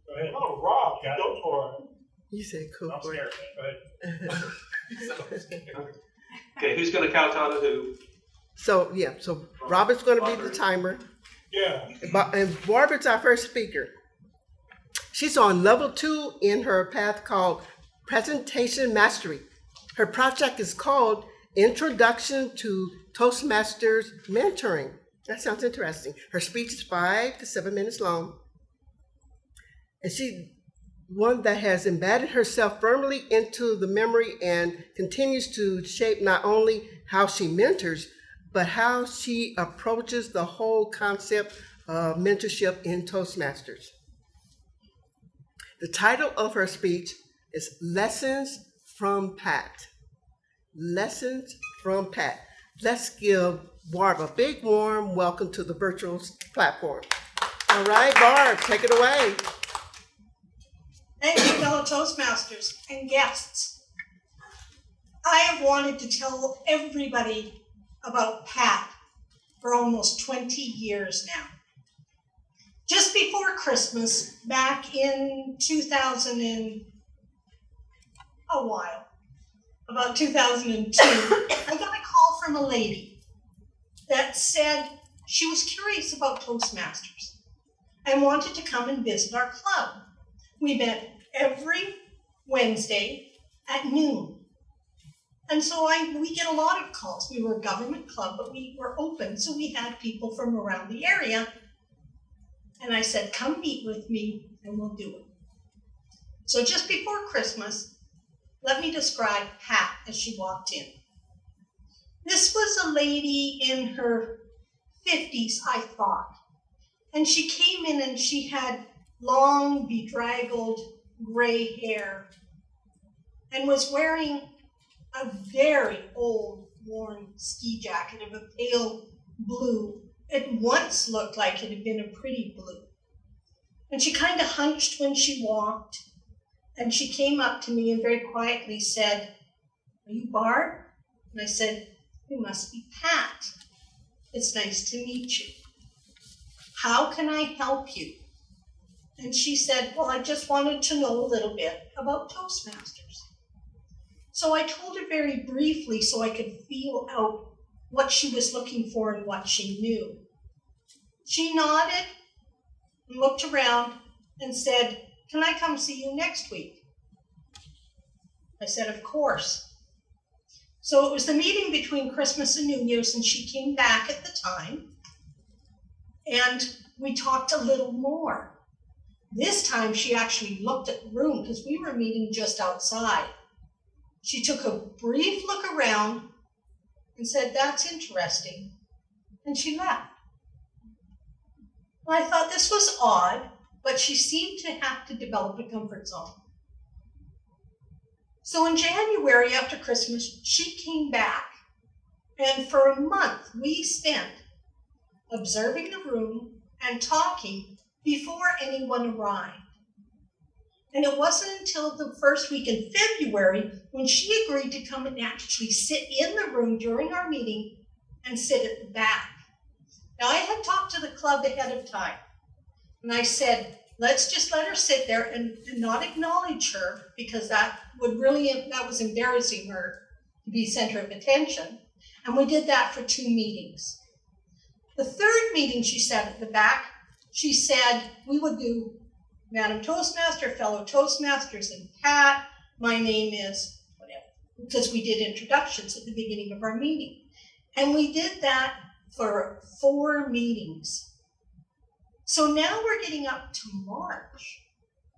Speaker 3: Go ahead.
Speaker 7: Oh, Rob, go for it.
Speaker 2: You said cool.
Speaker 3: I'm
Speaker 2: boy.
Speaker 3: scared. Go ahead.
Speaker 11: Okay, who's going to kowtow to who?
Speaker 2: So Robert's going to be the timer,
Speaker 7: Yeah.
Speaker 2: and Barbara's our first speaker. She's on level 2 in her path called Presentation Mastery. Her project is called Introduction to Toastmasters Mentoring. That sounds interesting. Her speech is 5 to 7 minutes long. And she's one that has embedded herself firmly into the memory and continues to shape not only how she mentors, but how she approaches the whole concept of mentorship in Toastmasters. The title of her speech is Lessons from Pat. Lessons from Pat. Let's give Barb a big warm welcome to the virtual platform. All right, Barb, take it away.
Speaker 10: Thank you, fellow Toastmasters and guests. I have wanted to tell everybody about Pat for almost 20 years now. Just before Christmas, back in 2002, I got a call from a lady that said she was curious about Toastmasters and wanted to come and visit our club. We met every Wednesday at noon. And so we get a lot of calls. We were a government club, but we were open, so we had people from around the area. And I said, come meet with me and we'll do it. So just before Christmas, let me describe Pat as she walked in. This was a lady in her 50s, I thought. And she came in and she had long, bedraggled gray hair and was wearing a very old, worn ski jacket of a pale blue. It once looked like it had been a pretty blue. And she kind of hunched when she walked, and she came up to me and very quietly said, "Are you Barb?" And I said, "You must be Pat. It's nice to meet you. How can I help you?" And she said, "Well, I just wanted to know a little bit about Toastmasters." So I told her very briefly so I could feel out what she was looking for and what she knew. She nodded and looked around and said, "Can I come see you next week?" I said, "Of course." So it was the meeting between Christmas and New Year's, and she came back at the time, and we talked a little more. This time she actually looked at the room because we were meeting just outside. She took a brief look around and said, "That's interesting," and she left. I thought this was odd, but she seemed to have to develop a comfort zone. So in January after Christmas, she came back And for a month, we spent observing the room and talking before anyone arrived. And it wasn't until the first week in February when she agreed to come and actually sit in the room during our meeting and sit at the back. Now, I had talked to the club ahead of time, and I said, let's just let her sit there and not acknowledge her, because that was embarrassing her to be center of attention. And we did that for 2 meetings. The third meeting she sat at the back, she said we would do Madam Toastmaster, fellow Toastmasters, and Pat, my name is whatever, because we did introductions at the beginning of our meeting. And we did that for 4 meetings. So now we're getting up to March,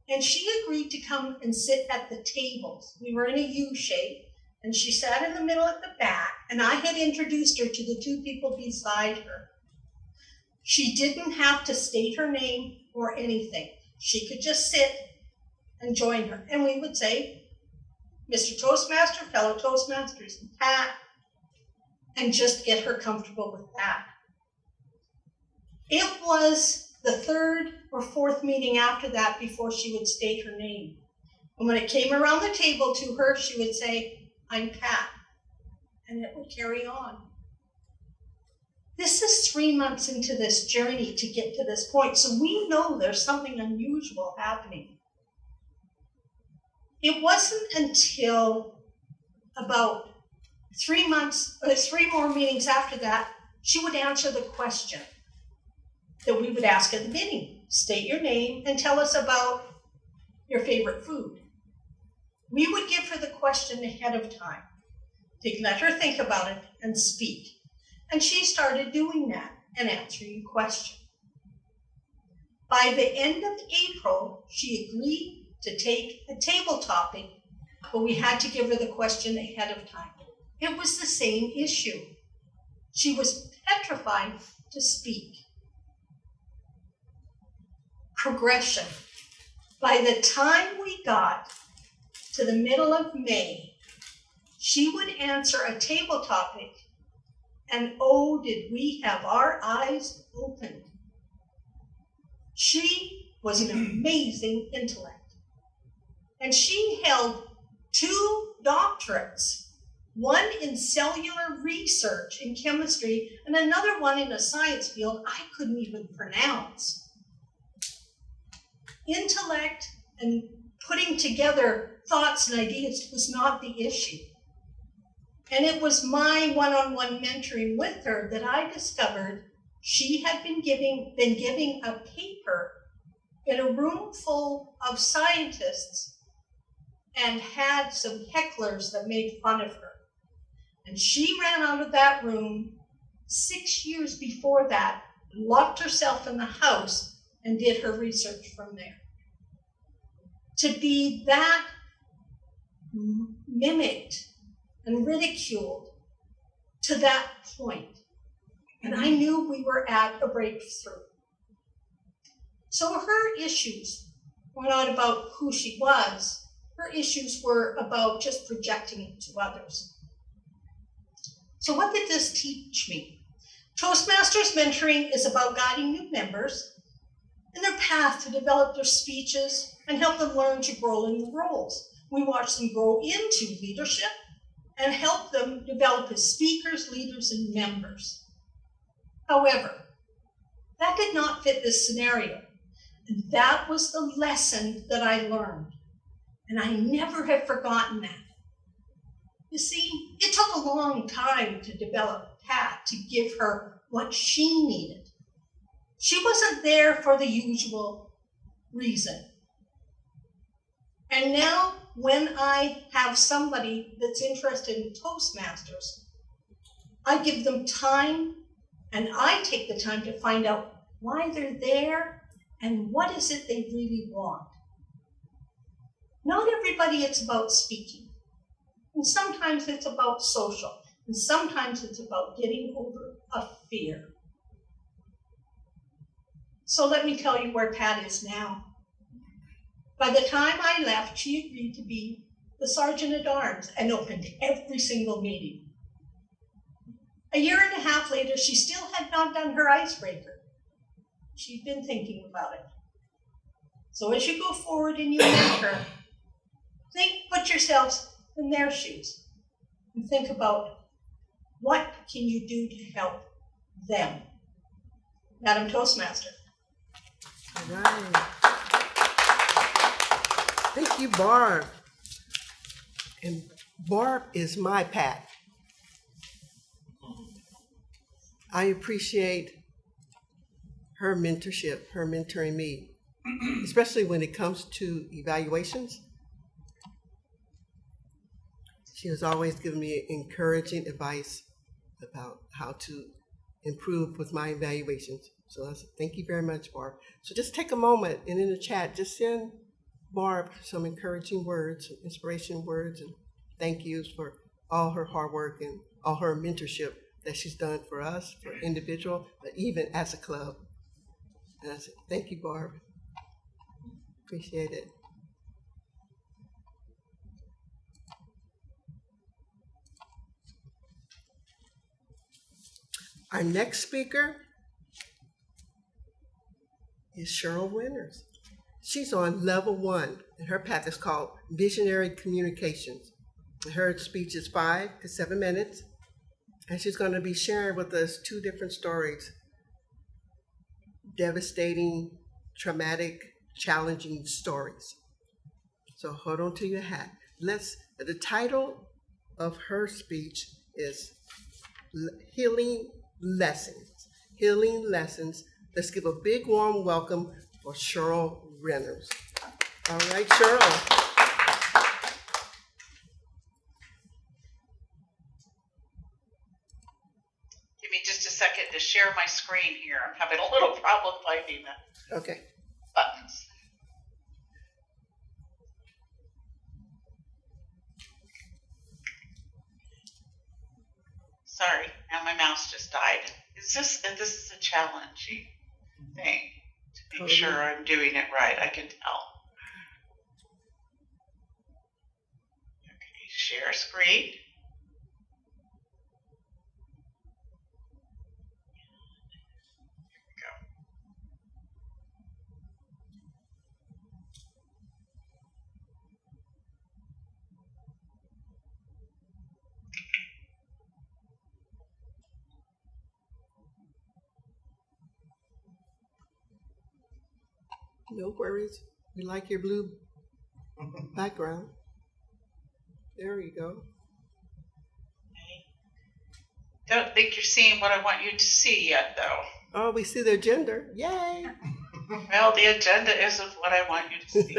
Speaker 10: and she agreed to come and sit at the tables. We were in a U shape, and she sat in the middle at the back, and I had introduced her to the 2 people beside her. She didn't have to state her name or anything. She could just sit and join her. And we would say, Mr. Toastmaster, fellow Toastmasters, and Pat, and just get her comfortable with that. It was the 3rd or 4th meeting after that before she would state her name. And when it came around the table to her, she would say, I'm Pat, and it would carry on. This is 3 months into this journey to get to this point, so we know there's something unusual happening. It wasn't until about 3 more meetings after that, she would answer the question that we would ask at the beginning. State your name and tell us about your favorite food. We would give her the question ahead of time to let her think about it and speak. And she started doing that and answering the question. By the end of April, she agreed to take a table topic, but we had to give her the question ahead of time. It was the same issue. She was petrified to speak. Progression. By the time we got to the middle of May, she would answer a table topic, and oh, did we have our eyes opened. She was an amazing intellect. And she held 2 doctorates, one in cellular research in chemistry and another one in a science field I couldn't even pronounce. Intellect and putting together thoughts and ideas was not the issue. And it was my one-on-one mentoring with her that I discovered she had been giving a paper in a room full of scientists and had some hecklers that made fun of her. And she ran out of that room 6 years before that, locked herself in the house, and did her research from there. To be that mimicked and ridiculed to that point. And I knew we were at a breakthrough. So her issues were not about who she was. Her issues were about just projecting it to others. So what did this teach me? Toastmasters mentoring is about guiding new members in their path to develop their speeches and help them learn to grow in the roles. We watch them grow into leadership and help them develop as speakers, leaders, and members. However, that did not fit this scenario. And that was the lesson that I learned. And I never have forgotten that. You see, it took a long time to develop Pat, to give her what she needed. She wasn't there for the usual reason. And now, when I have somebody that's interested in Toastmasters, I give them time, and I take the time to find out why they're there and what is it they really want. Not everybody it's about speaking. And sometimes it's about social. And sometimes it's about getting over a fear. So let me tell you where Pat is now. By the time I left, she agreed to be the sergeant at arms and opened every single meeting. A year and a half later, she still had not done her icebreaker. She'd been thinking about it. So as you go forward and you mentor, put yourselves in their shoes and think about what can you do to help them. Madam Toastmaster.
Speaker 2: All right. Thank you, Barb. And Barb is my Pat. I appreciate her mentorship, her mentoring me, especially when it comes to evaluations. She was always giving me encouraging advice about how to improve with my evaluations. So thank you very much, Barb. So just take a moment and in the chat, just send Barb some encouraging words, some inspiration words, and thank yous for all her hard work and all her mentorship that she's done for us, for individual, but even as a club. And I said, thank you, Barb. Appreciate it. Our next speaker is Cheryl Winters. She's on level 1, and her path is called Visionary Communications. Her speech is 5 to 7 minutes, and she's going to be sharing with us 2 different stories. Devastating, traumatic, challenging stories. So hold on to your hat. The title of her speech is Healing Lessons. Healing Lessons. Let's give a big warm welcome for Cheryl Winters. All right, Cheryl.
Speaker 1: Give me just a second to share my screen here. I'm having a little problem finding the
Speaker 2: Okay.
Speaker 1: buttons. Sorry, now my mouse just died. This is a challenging thing to make sure I'm doing it right. I can tell. Okay, share screen.
Speaker 2: No worries. We like your blue background. There you go.
Speaker 1: Don't think you're seeing what I want you to see yet, though.
Speaker 2: Oh, we see their gender. Yay!
Speaker 1: Well, the agenda isn't what I want you to see.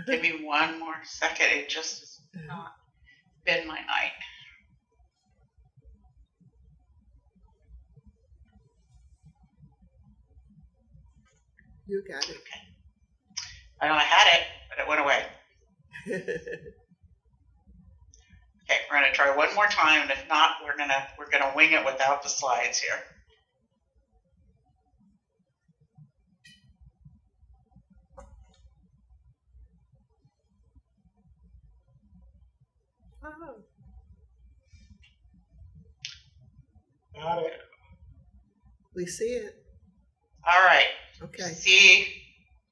Speaker 1: Give me one more second. It just has not been my night.
Speaker 2: You got it.
Speaker 1: Okay. I know I had it, but it went away. Okay, we're gonna try one more time, and if not, we're gonna wing it without the slides here.
Speaker 2: Oh.
Speaker 7: Got it.
Speaker 2: We see it.
Speaker 1: All right.
Speaker 2: Okay.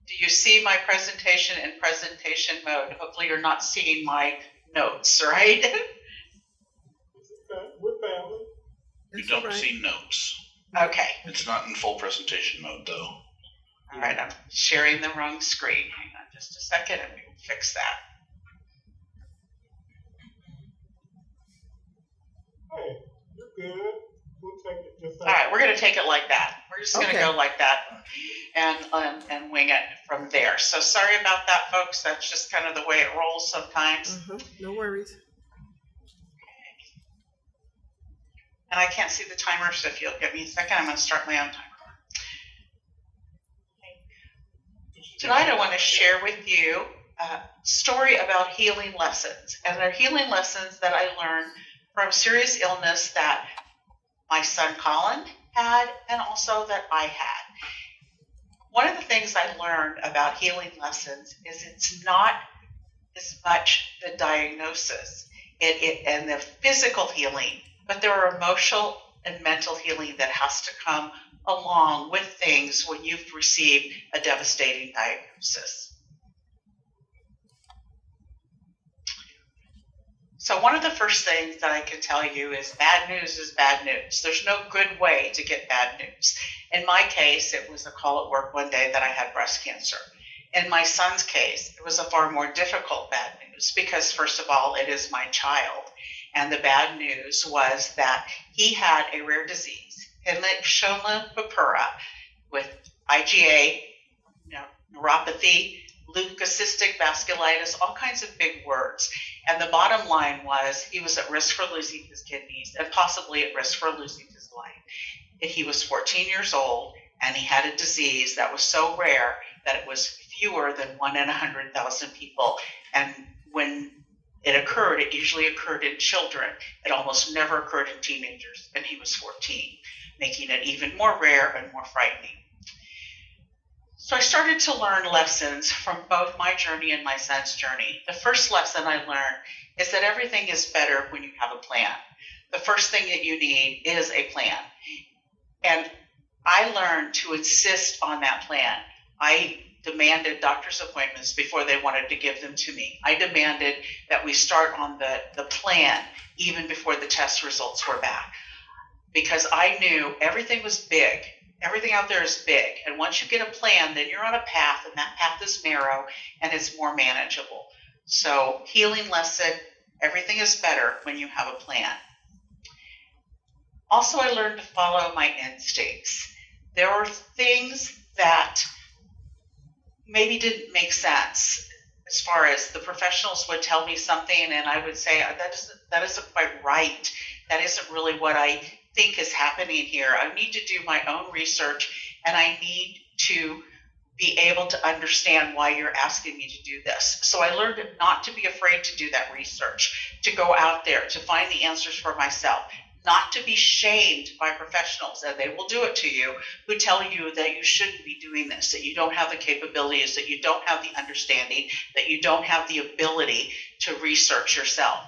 Speaker 1: Do you see my presentation in presentation mode? Hopefully you're not seeing my notes, right?
Speaker 7: We're family.
Speaker 12: You don't see notes.
Speaker 1: Okay.
Speaker 12: It's not in full presentation mode, though.
Speaker 1: All right, I'm sharing the wrong screen. Hang on just a second and we will fix that.
Speaker 7: Hey, you're good. We'll take it just
Speaker 1: All right, we're going to take it like that. We're just going to go like that and wing it from there. So sorry about that, folks. That's just kind of the way it rolls sometimes.
Speaker 2: No worries.
Speaker 1: And I can't see the timer, so if you'll give me a second, I'm going to start my own timer. Tonight I want to share with you a story about healing lessons. And they're healing lessons that I learned from serious illness that my son Colin had and also that I had. One of the things I learned about healing lessons is it's not as much the diagnosis and the physical healing, but there are emotional and mental healing that has to come along with things when you've received a devastating diagnosis. So one of the first things that I can tell you is bad news is bad news. There's no good way to get bad news. In my case, it was a call at work one day that I had breast cancer. In my son's case, it was a far more difficult bad news because, first of all, it is my child. And the bad news was that he had a rare disease, Hemangioblastoma purpura, with IgA, neuropathy, leukocytic vasculitis, all kinds of big words. And the bottom line was he was at risk for losing his kidneys and possibly at risk for losing his life. He was 14 years old and he had a disease that was so rare that it was fewer than 1 in 100,000 people. And when it occurred, it usually occurred in children. It almost never occurred in teenagers, and he was 14, making it even more rare and more frightening. So I started to learn lessons from both my journey and my son's journey. The first lesson I learned is that everything is better when you have a plan. The first thing that you need is a plan. And I learned to insist on that plan. I demanded doctor's appointments before they wanted to give them to me. I demanded that we start on the plan even before the test results were back, because I knew everything was big. Everything out there is big. And once you get a plan, then you're on a path, and that path is narrow and it's more manageable. So healing lesson, everything is better when you have a plan. Also, I learned to follow my instincts. There were things that maybe didn't make sense, as far as the professionals would tell me something and I would say, that isn't quite right. That isn't really what I think is happening here. I need to do my own research, and I need to be able to understand why you're asking me to do this. So I learned not to be afraid to do that research, to go out there, to find the answers for myself, not to be shamed by professionals, and they will do it to you, who tell you that you shouldn't be doing this, that you don't have the capabilities, that you don't have the understanding, that you don't have the ability to research yourself.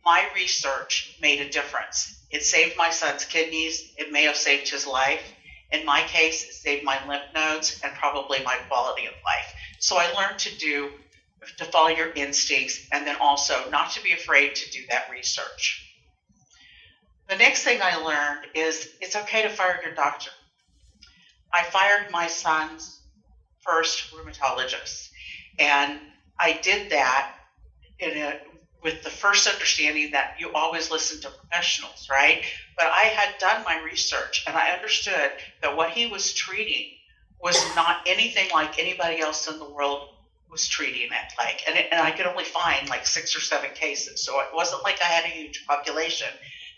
Speaker 1: My research made a difference. It saved my son's kidneys. It may have saved his life. In my case, it saved my lymph nodes and probably my quality of life. So I learned to follow your instincts, and then also not to be afraid to do that research. The next thing I learned is it's okay to fire your doctor. I fired my son's first rheumatologist, and I did that with the first understanding that you always listen to professionals, right? But I had done my research, and I understood that what he was treating was not anything like anybody else in the world was treating it like. And I could only find like 6 or 7 cases, so it wasn't like I had a huge population.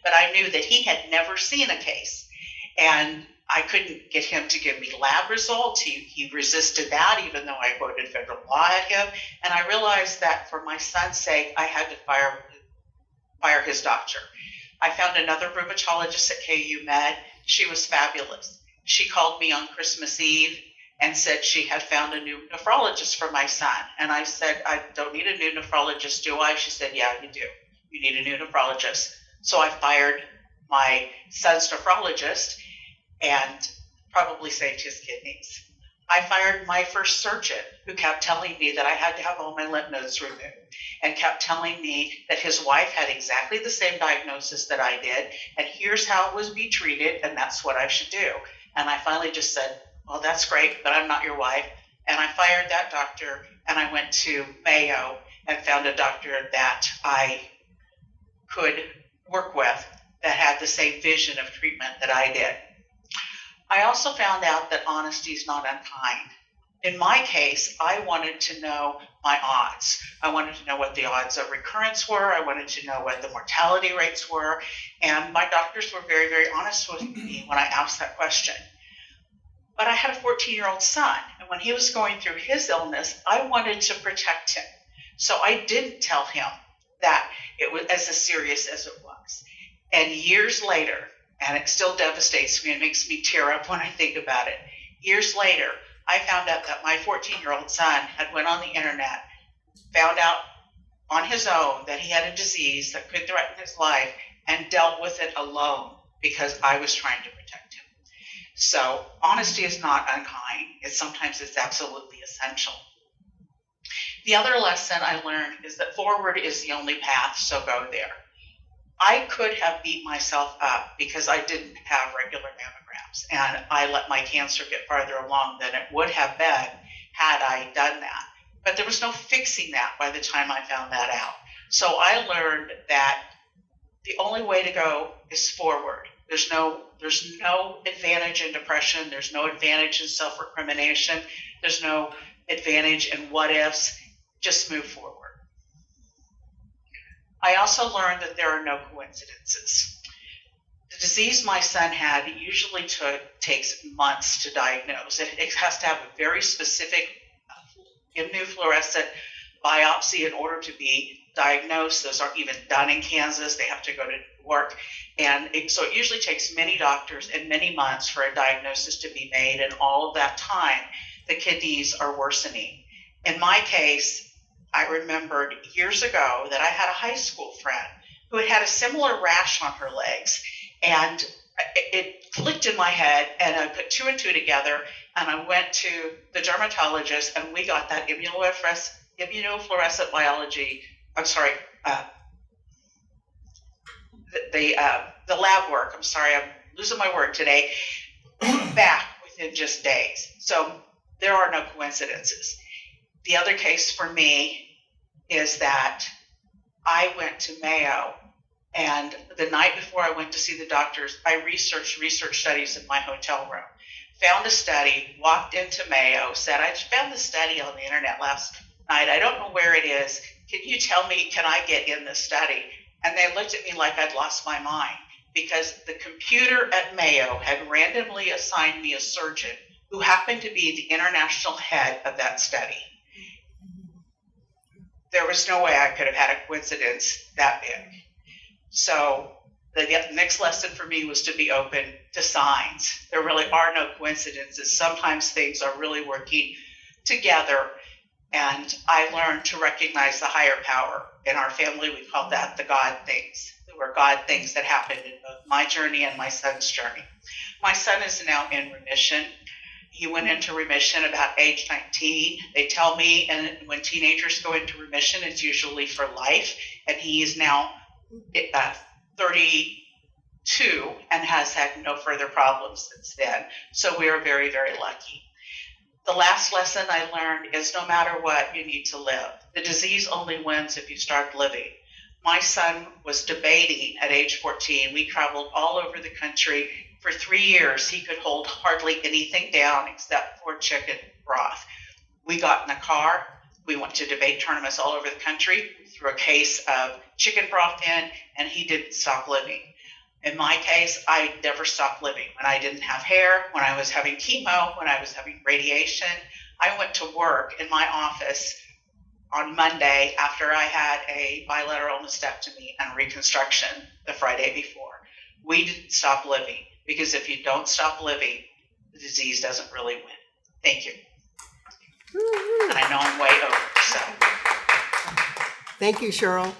Speaker 1: But I knew that he had never seen a case, and I couldn't get him to give me lab results. He resisted that, even though I quoted federal law at him. And I realized that for my son's sake, I had to fire his doctor. I found another rheumatologist at KU Med. She was fabulous. She called me on Christmas Eve and said she had found a new nephrologist for my son. And I said, I don't need a new nephrologist, do I? She said, yeah, you do. You need a new nephrologist. So I fired my son's nephrologist and probably saved his kidneys. I fired my first surgeon, who kept telling me that I had to have all my lymph nodes removed, and kept telling me that his wife had exactly the same diagnosis that I did, and here's how it was be treated, and that's what I should do. And I finally just said, well, that's great, but I'm not your wife. And I fired that doctor, and I went to Mayo and found a doctor that I could work with that had the same vision of treatment that I did. I also found out that honesty is not unkind. In my case, I wanted to know my odds. I wanted to know what the odds of recurrence were. I wanted to know what the mortality rates were. And my doctors were very, very honest with me when I asked that question. But I had a 14-year-old son, and when he was going through his illness, I wanted to protect him. So I didn't tell him that it was as serious as it was. And years later, and it still devastates me and makes me tear up when I think about it. Years later, I found out that my 14-year-old son had went on the internet, found out on his own that he had a disease that could threaten his life, and dealt with it alone because I was trying to protect him. So honesty is not unkind. Sometimes it's absolutely essential. The other lesson I learned is that forward is the only path, so go there. I could have beat myself up because I didn't have regular mammograms, and I let my cancer get farther along than it would have been had I done that. But there was no fixing that by the time I found that out. So I learned that the only way to go is forward. There's no advantage in depression. There's no advantage in self-recrimination. There's no advantage in what ifs. Just move forward. I also learned that there are no coincidences. The disease my son had usually takes months to diagnose. It has to have a very specific immunofluorescent biopsy in order to be diagnosed. Those aren't even done in Kansas. They have to go to work. And so it usually takes many doctors and many months for a diagnosis to be made. And all of that time, the kidneys are worsening. In my case, I remembered years ago that I had a high school friend who had a similar rash on her legs. And it clicked in my head, and I put two and two together, and I went to the dermatologist, and we got that immunofluorescent biology. I'm sorry, the lab work. I'm sorry, I'm losing my word today. Back within just days. So there are no coincidences. The other case for me is that I went to Mayo, and the night before I went to see the doctors, I researched research studies in my hotel room. Found a study, walked into Mayo, said, I found the study on the internet last night. I don't know where it is. Can you tell me, can I get in this study? And they looked at me like I'd lost my mind, because the computer at Mayo had randomly assigned me a surgeon who happened to be the international head of that study. There was no way I could have had a coincidence that big. So the next lesson for me was to be open to signs. There really are no coincidences. Sometimes things are really working together, and I learned to recognize the higher power. In our family, we called that the God things. There were God things that happened in both my journey and my son's journey. My son is now in remission. He went into remission about age 19. They tell me, and when teenagers go into remission, it's usually for life. And he is now 32 and has had no further problems since then. So we are very, very lucky. The last lesson I learned is no matter what, you need to live. The disease only wins if you start living. My son was debating at age 14. We traveled all over the country. For 3 years, he could hold hardly anything down except for chicken broth. We got in the car. We went to debate tournaments all over the country. We threw a case of chicken broth in, and he didn't stop living. In my case, I never stopped living. When I didn't have hair, when I was having chemo, when I was having radiation, I went to work in my office on Monday after I had a bilateral mastectomy and reconstruction the Friday before. We didn't stop living, because if you don't stop living, the disease doesn't really win. Thank you. And I know I'm way over, so.
Speaker 2: Thank you, Cheryl.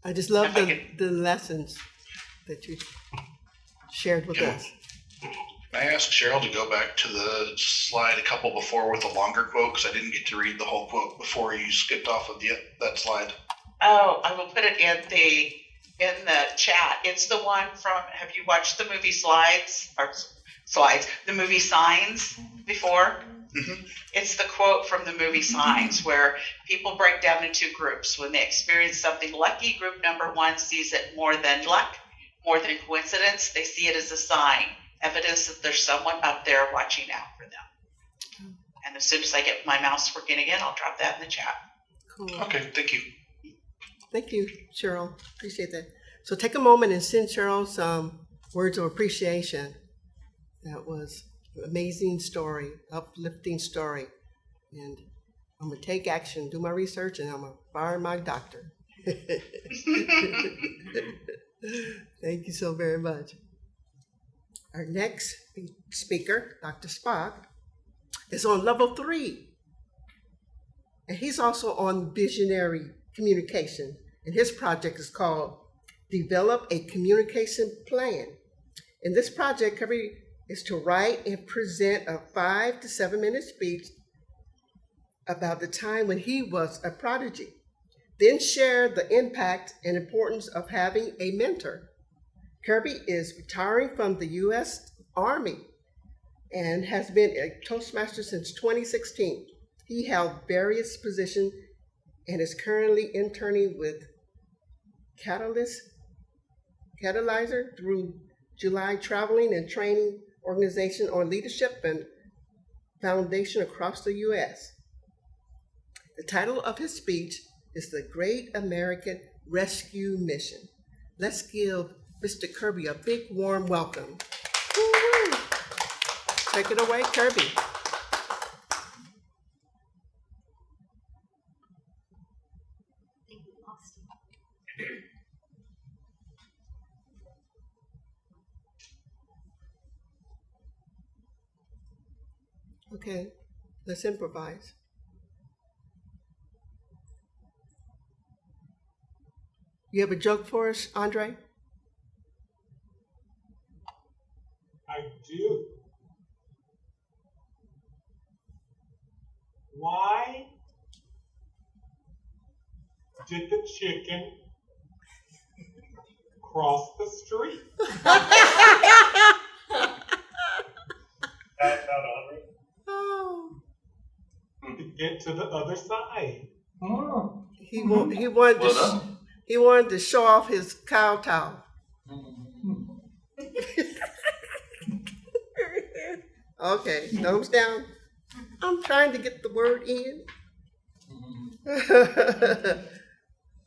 Speaker 2: I just love the lessons that you shared with us.
Speaker 12: May I ask Cheryl to go back to the slide a couple before with a longer quote, because I didn't get to read the whole quote before you skipped off of that slide.
Speaker 1: Oh, I will put it in the chat. It's the one from, have you watched the movie the movie Signs before?
Speaker 12: Mm-hmm.
Speaker 1: It's the quote from the movie Signs, where people break down into groups. When they experience something lucky, group number one sees it more than luck, more than coincidence. They see it as a sign, evidence that there's someone up there watching out for them. And as soon as I get my mouse working again, I'll drop that in the chat.
Speaker 2: Cool.
Speaker 12: Okay, thank you.
Speaker 2: Thank you, Cheryl. Appreciate that. So take a moment and send Cheryl some words of appreciation. That was an amazing story, uplifting story. And I'm going to take action, do my research, and I'm going to fire my doctor. Thank you so very much. Our next speaker, Dr. Spock, is on level 3. And he's also on visionary communication. And his project is called develop a communication plan. In this project, Kirby is to write and present a 5 to 7 minute speech about the time when he was a prodigy. Then share the impact and importance of having a mentor. Kirby is retiring from the U.S. Army and has been a Toastmaster since 2016. He held various positions and is currently interning with Catalyzer through July, traveling and training organization on leadership and foundation across the U.S. The title of his speech is The Great American Rescue Mission. Let's give Mr. Kirby a big warm welcome. Woo-hoo. Take it away, Kirby. Okay, let's improvise. You have a joke for us, Andre?
Speaker 7: I do. Why did the chicken cross the street?
Speaker 2: Oh.
Speaker 7: To get to the other side.
Speaker 2: He wanted to show off his kowtow. Okay, nose down. I'm trying to get the word in.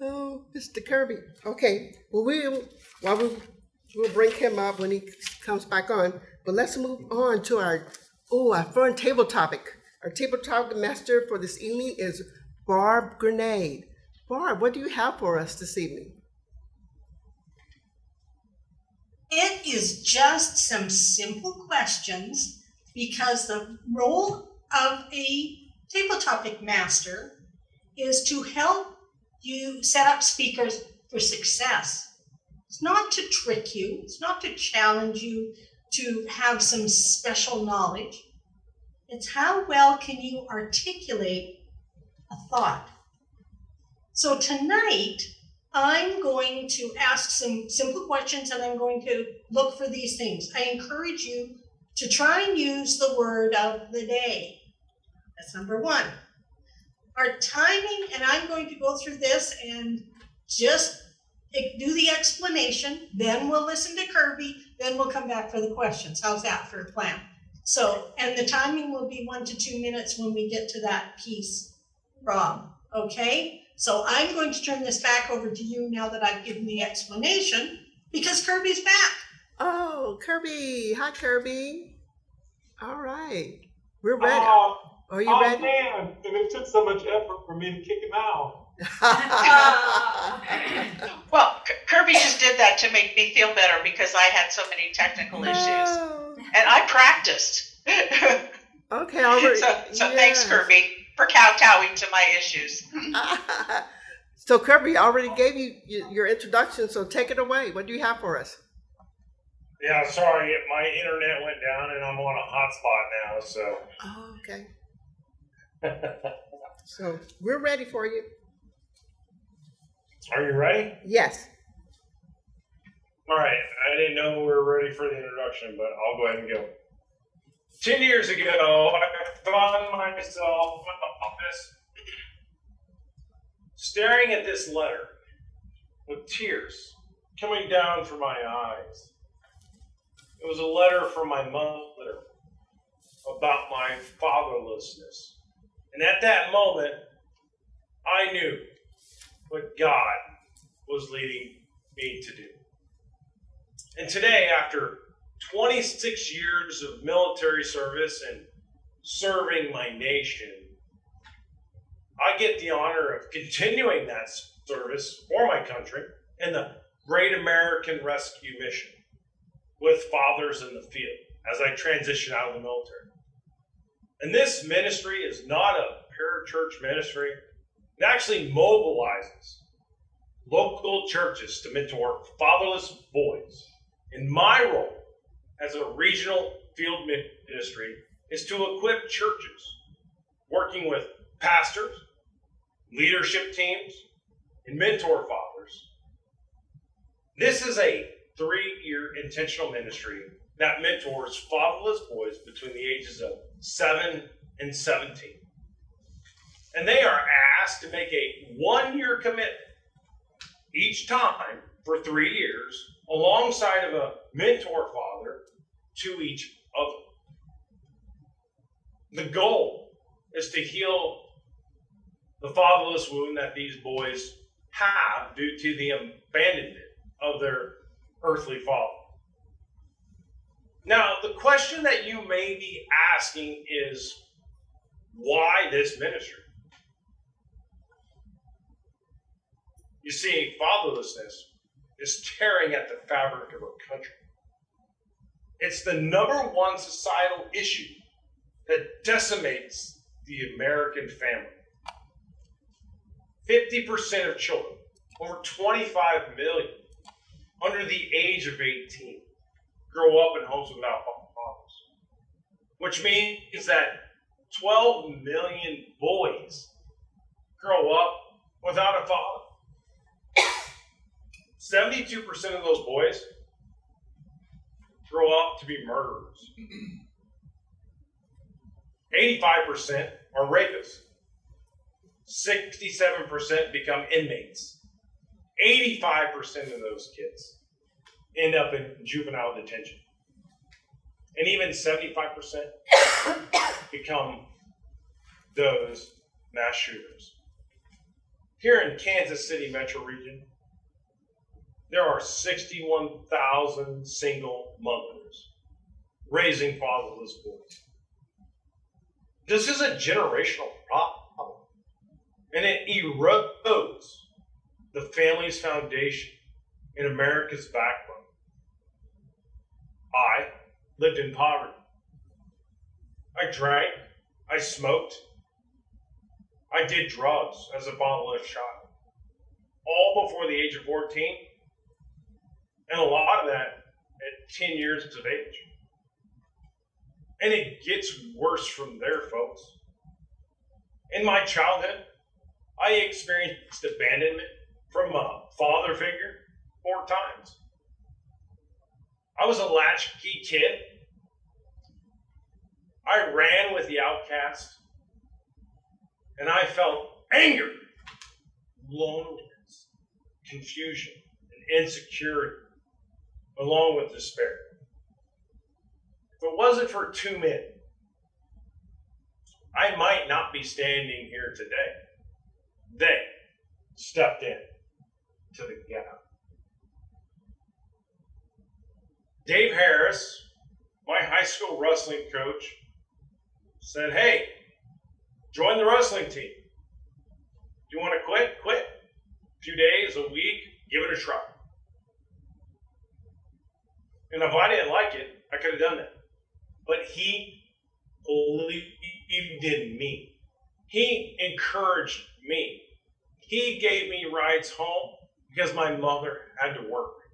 Speaker 2: Oh, Mr. Kirby. Okay, well, we'll bring him up when he comes back on. But let's move on to our fun table topic. Our table topic master for this evening is Barb Grenade. Barb, what do you have for us this evening?
Speaker 10: It is just some simple questions because the role of a table topic master is to help you set up speakers for success. It's not to trick you. It's not to challenge you to have some special knowledge. It's how well can you articulate a thought. So tonight, I'm going to ask some simple questions and I'm going to look for these things. I encourage you to try and use the word of the day. That's number one. Our timing, and I'm going to go through this and just do the explanation, then we'll listen to Kirby, then we'll come back for the questions. How's that for a plan? So, and the timing will be 1 to 2 minutes when we get to that piece, Rob, okay? So I'm going to turn this back over to you now that I've given the explanation because Kirby's back.
Speaker 2: Oh, Kirby. Hi, Kirby. All right. We're ready. Are you ready?
Speaker 7: Oh, man. And it took so much effort for me to kick him out.
Speaker 1: Well, Kirby just did that to make me feel better because I had so many technical issues. And I practiced.
Speaker 2: Okay, all right.
Speaker 1: So thanks, Kirby, for kowtowing to my issues.
Speaker 2: So, Kirby, I already gave you your introduction, so take it away. What do you have for us?
Speaker 3: Yeah, sorry, my internet went down and I'm on a hotspot now, so.
Speaker 2: Oh, okay. So, we're ready for you.
Speaker 3: Are you ready?
Speaker 2: Yes.
Speaker 3: All right, I didn't know we were ready for the introduction, but I'll go ahead and go. 10 years ago, I found myself in the office staring at this letter with tears coming down from my eyes. It was a letter from my mother about my fatherlessness. And at that moment, I knew what God was leading me to do. And today, after 26 years of military service and serving my nation, I get the honor of continuing that service for my country in the Great American Rescue Mission with Fathers in the Field as I transition out of the military. And this ministry is not a parachurch ministry. It actually mobilizes
Speaker 13: local churches to mentor fatherless boys. And my role as a regional field ministry is to equip churches working with pastors, leadership teams, and mentor fathers. This is a 3-year intentional ministry that mentors fatherless boys between the ages of 7 and 17. And they are asked to make a 1-year commitment each time for 3 years alongside of a mentor father to each of them. The goal is to heal the fatherless wound that these boys have due to the abandonment of their earthly father. Now, the question that you may be asking is, why this ministry? You see, fatherlessness is tearing at the fabric of our country. It's the #1 societal issue that decimates the American family. 50% of children, over 25 million, under the age of 18, grow up in homes without fathers. Which means that 12 million boys grow up without a father. 72% of those boys grow up to be murderers. 85% are rapists. 67% become inmates. 85% of those kids end up in juvenile detention. And even 75% become those mass shooters. Here in Kansas City metro region, there are 61,000 single mothers raising fatherless boys. This is a generational problem, and it erodes the family's foundation and America's backbone. I lived in poverty. I drank, I smoked, I did drugs as a fatherless child, all before the age of 14, and a lot of that at 10 years of age. And it gets worse from there, folks. In my childhood, I experienced abandonment from a father figure 4 times. I was a latchkey kid. I ran with the outcast. And I felt anger, loneliness, confusion, and insecurity, along with despair. If it wasn't for 2 men, I might not be standing here today. They stepped in to the gap. Dave Harris, my high school wrestling coach, said, "Hey, join the wrestling team. Do you want to quit? Quit. A few days, a week, give it a try." And if I didn't like it, I could have done that. But he believed in me. He encouraged me. He gave me rides home because my mother had to work,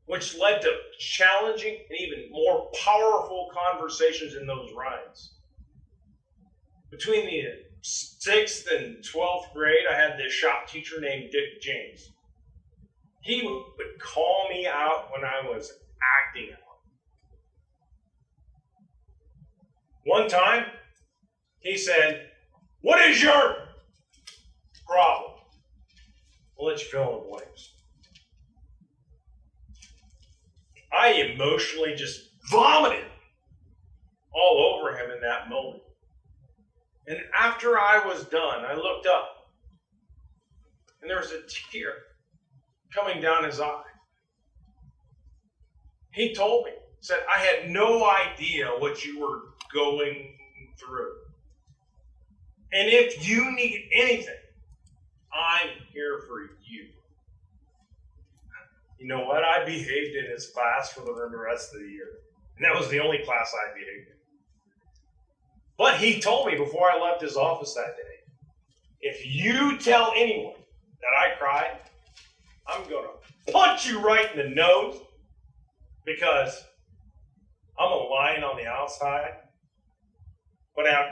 Speaker 13: which led to challenging and even more powerful conversations in those rides. Between the 6th and 12th grade, I had this shop teacher named Dick James. He would call me out when I was acting out. One time, he said, "What is your problem?" I'll let you fill in the blanks. I emotionally just vomited all over him in that moment. And after I was done, I looked up, and there was a tear coming down his eye. He told me, said, "I had no idea what you were going through. And if you need anything, I'm here for you." You know what? I behaved in his class for the rest of the year. And that was the only class I behaved in. But he told me before I left his office that day, "If you tell anyone that I cried, I'm going to punch you right in the nose because I'm a lion on the outside, but I have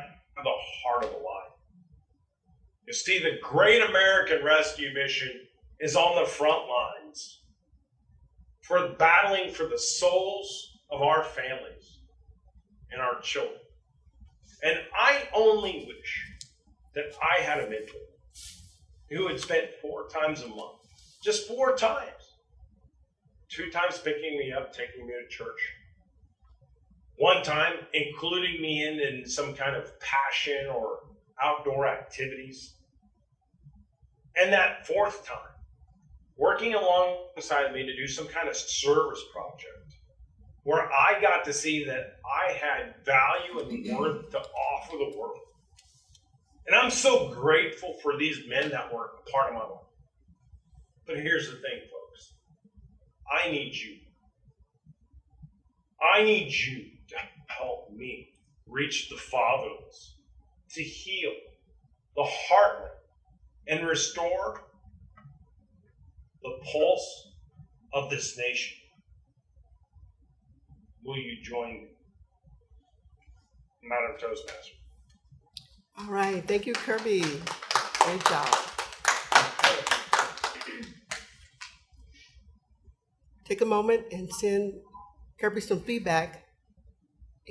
Speaker 13: the heart of a lion. You see, the Great American Rescue Mission is on the front lines for battling for the souls of our families and our children. And I only wish that I had a mentor who had spent 4 times a month, just 4 times, 2 times picking me up, taking me to church, 1 time including me in some kind of passion or outdoor activities, and that 4th time working alongside me to do some kind of service project where I got to see that I had value and worth to offer the world. And I'm so grateful for these men that were a part of my life. But here's the thing, folks. I need you. I need you to help me reach the fatherless, to heal the heartless, and restore the pulse of this nation. Will you join me, Madam Toastmaster?
Speaker 2: All right. Thank you, Kirby. Great job. Take a moment and send Kirby some feedback.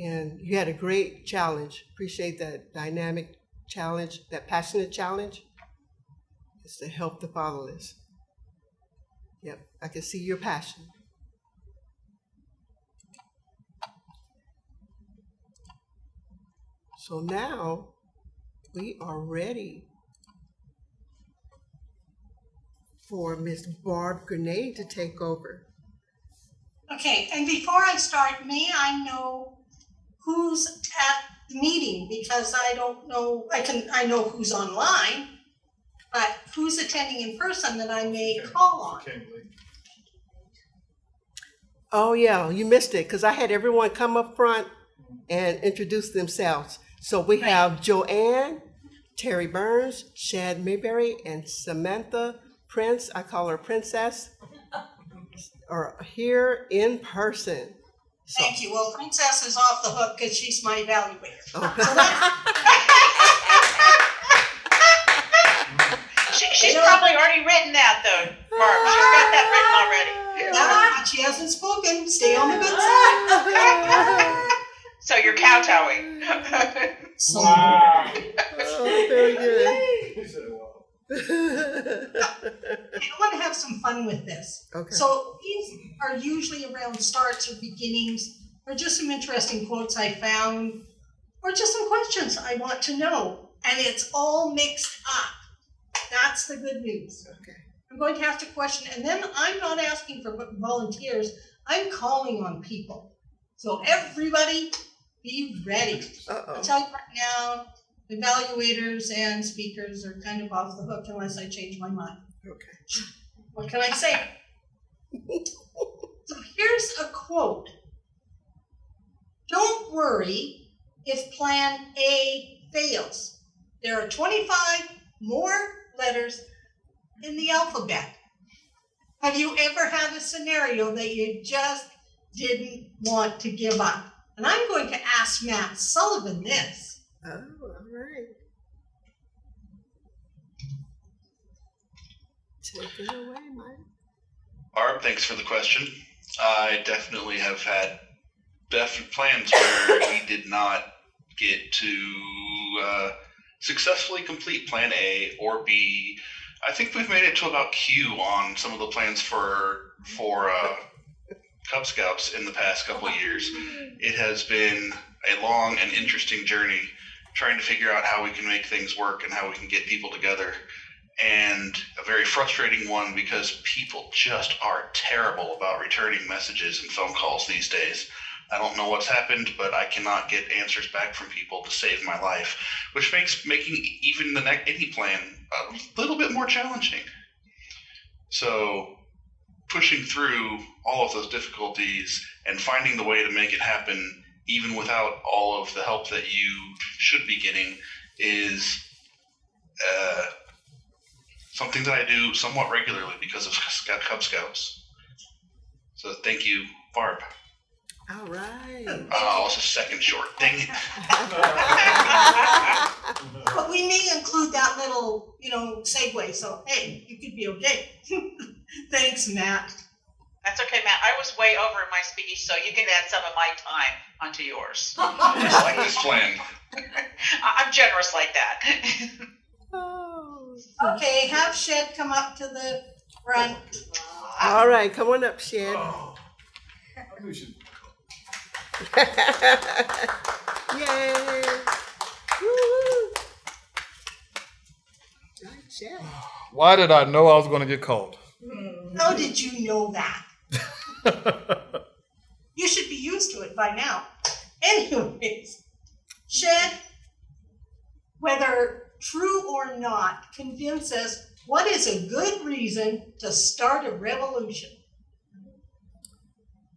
Speaker 2: And you had a great challenge. Appreciate that dynamic challenge, that passionate challenge. It's to help the fatherless. Yep, I can see your passion. So now we are ready for Miss Barb Grenade to take over.
Speaker 10: Okay, and before I start, may I know who's at the meeting? Because I don't know, I know who's online, but who's attending in person that I may call on?
Speaker 2: Oh yeah, you missed it because I had everyone come up front and introduce themselves. So we have Joanne, Terry Burns, Shad Mayberry, and Samantha Prince, I call her Princess, are here in person. So,
Speaker 10: Thank you. Well, Princess is off the hook because she's my evaluator.
Speaker 1: She's probably already written that, though, Barb. She's got that written already.
Speaker 10: No, she hasn't spoken. Stay on the good side.
Speaker 1: So you're kowtowing.
Speaker 2: Wow. Oh, very good.
Speaker 10: I want to have some fun with this.
Speaker 2: Okay.
Speaker 10: So these are usually around starts or beginnings, or just some interesting quotes I found, or just some questions I want to know. And it's all mixed up. That's the good news.
Speaker 2: Okay.
Speaker 10: I'm going to ask a question, and then I'm not asking for volunteers. I'm calling on people. So everybody, be ready. I'll tell you right now, evaluators and speakers are kind of off the hook unless I change my mind.
Speaker 2: Okay.
Speaker 10: What can I say? So here's a quote. Don't worry if plan A fails. There are 25 more letters in the alphabet. Have you ever had a scenario that you just didn't want to give up? And I'm going to ask Matt Sullivan this.
Speaker 2: Oh, all right. Take it away, Mike.
Speaker 12: Barb, thanks for the question. I definitely have had definite plans where we did not get to successfully complete Plan A or B. I think we've made it to about Q on some of the plans for Cub Scouts in the past couple of years. It has been a long and interesting journey trying to figure out how we can make things work and how we can get people together. And a very frustrating one because people just are terrible about returning messages and phone calls these days. I don't know what's happened, but I cannot get answers back from people to save my life, which makes making even any plan a little bit more challenging. So pushing through all of those difficulties and finding the way to make it happen, even without all of the help that you should be getting, is something that I do somewhat regularly because of Cub Scouts. So thank you, Barb.
Speaker 2: All right.
Speaker 12: Oh, it's a second short. Dang it.
Speaker 10: But we may include that little, segue, so hey, you could be okay. Thanks, Matt.
Speaker 1: That's okay, Matt. I was way over in my speech, so you can add some of my time onto yours. Just
Speaker 12: like this plan.
Speaker 1: I'm generous like that.
Speaker 10: Okay, have Shed come up to the front.
Speaker 2: All right, come on up, Shed.
Speaker 4: I knew you should.
Speaker 2: Yay! Woo-hoo. Nice, Shed.
Speaker 4: Why did I know I was going to get called?
Speaker 10: How did you know that? You should be used to it by now. Anyways, Shed, whether true or not, convince us what is a good reason to start a revolution.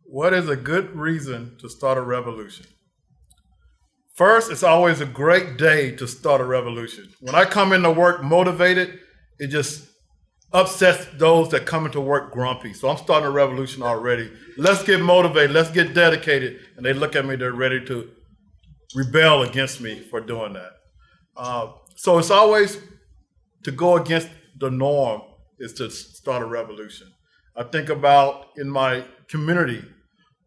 Speaker 4: What is a good reason to start a revolution? First, it's always a great day to start a revolution. When I come into work motivated, it just upsets those that come into work grumpy. So I'm starting a revolution already. Let's get motivated. Let's get dedicated. And they look at me, they're ready to rebel against me for doing that. So it's always to go against the norm is to start a revolution. I think about in my community,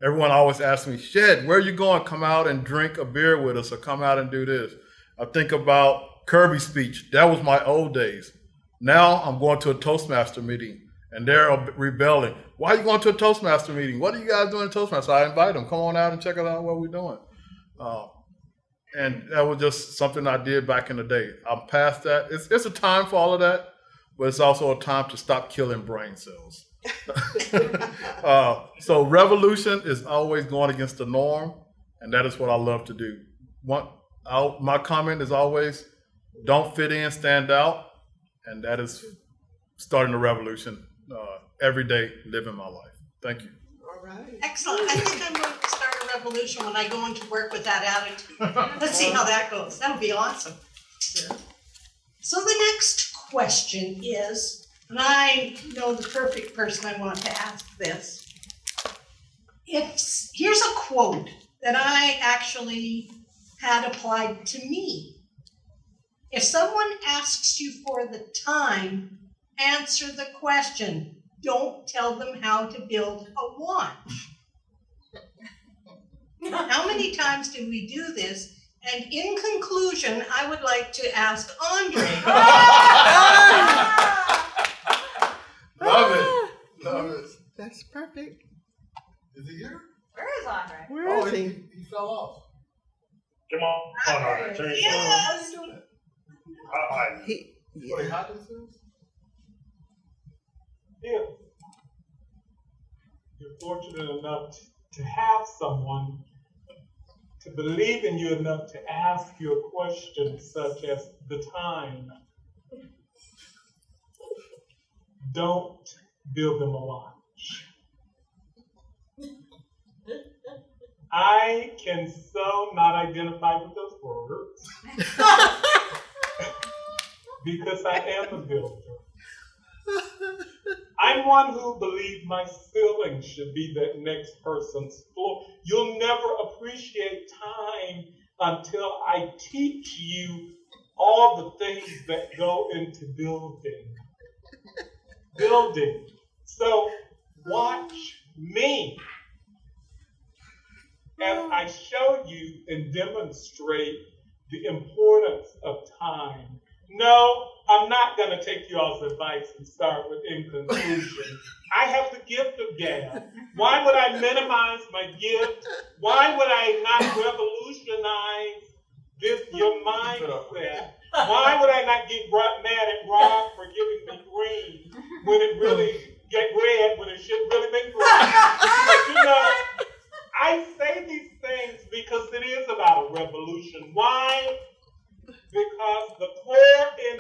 Speaker 4: everyone always asks me, Shed, where are you going? Come out and drink a beer with us or come out and do this. I think about Kirby's speech. That was my old days. Now I'm going to a Toastmaster meeting and they're rebelling. Why are you going to a Toastmaster meeting? What are you guys doing at Toastmaster? I invite them. Come on out and check out what we're doing. And that was just something I did back in the day. I'm past that. It's a time for all of that, but it's also a time to stop killing brain cells. So revolution is always going against the norm, and that is what I love to do. My comment is always, don't fit in, stand out, and that is starting a revolution every day, living my life. Thank you.
Speaker 2: All right.
Speaker 10: Excellent. I think I'm going to start a revolution when I go into work with that attitude. Let's see how that goes. That'll be awesome.
Speaker 2: Yeah.
Speaker 10: So the next question is, and I know the perfect person I want to ask this. Here's a quote that I actually had applied to me. If someone asks you for the time, answer the question. Don't tell them how to build a watch. How many times do we do this? And in conclusion, I would like to ask Andre.
Speaker 4: Love it. Love it.
Speaker 2: That's perfect.
Speaker 4: Is he here?
Speaker 9: Where is Andre?
Speaker 2: Where is he?
Speaker 4: He fell off.
Speaker 3: Come on, Andre. Turn your phone.
Speaker 10: Yes.
Speaker 3: Hi.
Speaker 4: What, he hiding things?
Speaker 7: If you're fortunate enough to have someone to believe in you enough to ask you a question such as the time, don't build them a watch. I can so not identify with those words because I am a builder. I'm one who believes my ceiling should be that next person's floor. You'll never appreciate time until I teach you all the things that go into building. So watch me as I show you and demonstrate the importance of time. No, I'm not going to take you all's advice and start with in conclusion. I have the gift of gab. Why would I minimize my gift? Why would I not revolutionize your mindset? Why would I not get mad at Rob for giving me green when it really get red when it should really be green? But I say these things because it is about a revolution. Why? Because the core in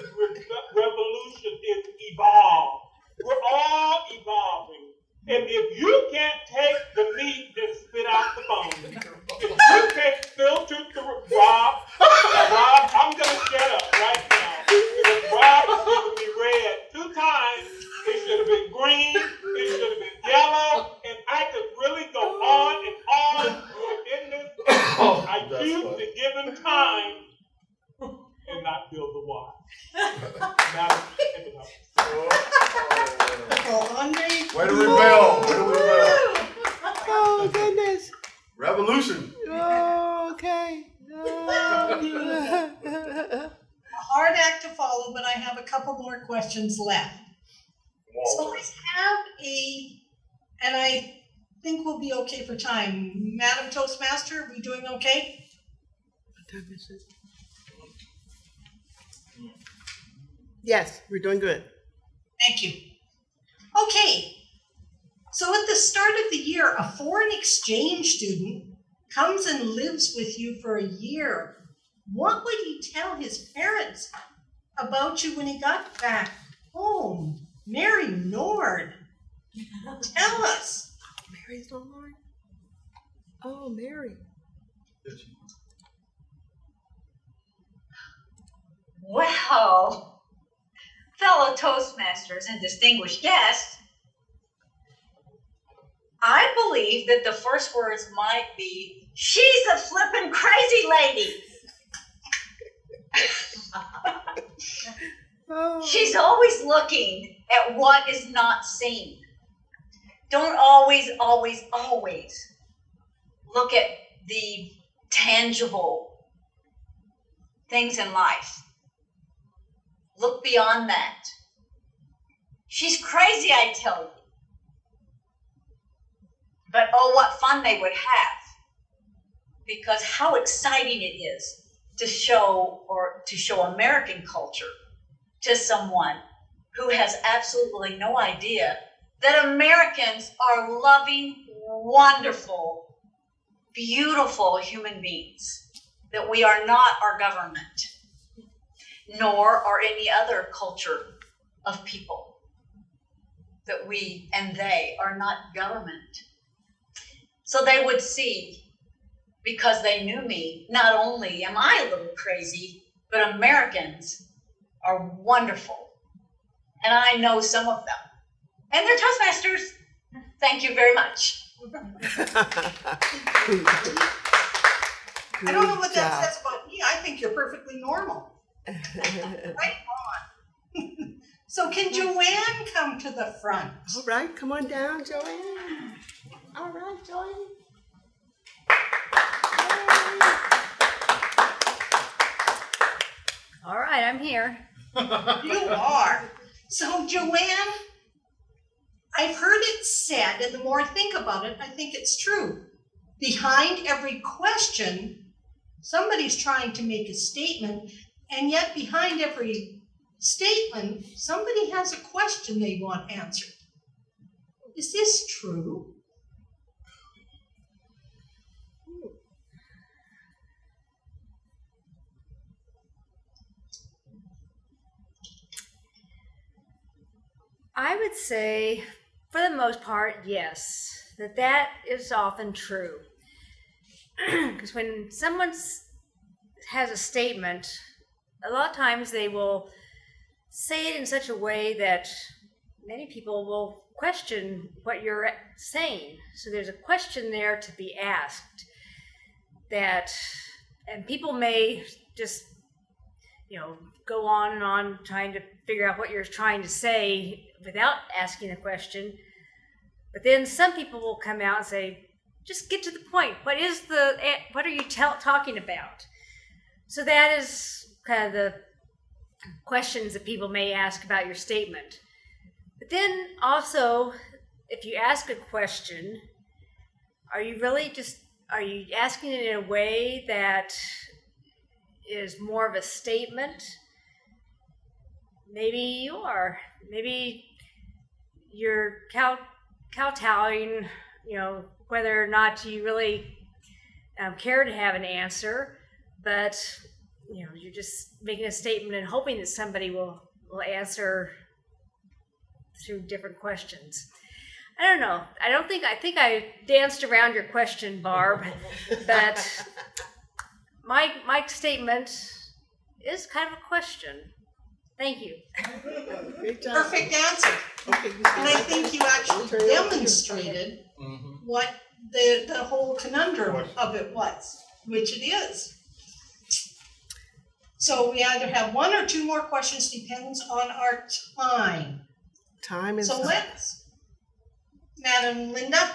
Speaker 7: revolution is evolve. We're all evolving. And if you can't take the meat and spit out the bone, if you can't filter through Rob, I'm going to shut up right now. Because Rob is giving me red 2 choose the given time and not build the why. Madam, take it up.
Speaker 10: Oh, Andre.
Speaker 4: Way to rebel. Way to rebel.
Speaker 2: Oh, goodness.
Speaker 4: Revolution.
Speaker 2: Oh, okay.
Speaker 10: A hard act to follow, but I have a couple more questions left. So I have and I think we'll be okay for time. Madam Toastmaster, are we doing okay?
Speaker 2: What time is it? Yes, we're doing good.
Speaker 10: Thank you. Okay. So at the start of the year, a foreign exchange student comes and lives with you for a year. What would he tell his parents about you when he got back home? Mary Nord, tell us.
Speaker 2: Mary's Nord? Oh, Mary.
Speaker 14: Well, fellow Toastmasters and distinguished guests, I believe that the first words might be, "She's a flippin' crazy lady." She's always looking at what is not seen. Don't always look at the tangible things in life. Look beyond that. She's crazy, I tell you. But oh, what fun they would have. Because how exciting it is to show American culture to someone who has absolutely no idea that Americans are loving, wonderful, beautiful human beings. That we are not our government, nor are any other culture of people. That we and they are not government. So they would see, because they knew me, not only am I a little crazy, but Americans are wonderful. And I know some of them. And they're Toastmasters. Thank you very much.
Speaker 10: I don't know what that says about me. I think you're perfectly normal. Right on. So can Joanne come to the front?
Speaker 2: All right, come on down, Joanne. All right, Joanne.
Speaker 6: All right, I'm here.
Speaker 10: You are. So Joanne, I've heard it said, and the more I think about it, I think it's true. Behind every question, somebody's trying to make a statement, and yet behind every statement, somebody has a question they want answered. Is this true?
Speaker 6: I would say, for the most part, yes, that is often true. Because when someone has a statement, a lot of times they will say it in such a way that many people will question what you're saying. So there's a question there to be asked and people may just, go on and on trying to figure out what you're trying to say without asking a question. But then some people will come out and say, just get to the point. What are you talking about? So that is kind of the questions that people may ask about your statement. But then also, if you ask a question, are you asking it in a way that is more of a statement? Maybe you are. Maybe you're kowtowing, whether or not you really care to have an answer, but you're just making a statement and hoping that somebody will answer through different questions. I don't know. I think I danced around your question, Barb, but my statement is kind of a question. Thank you.
Speaker 10: Perfect answer. And I think you actually demonstrated what the whole conundrum of it was. which it is. So we either have one or two more questions, depends on our time.
Speaker 2: Time is
Speaker 10: So let's, Madam Linda.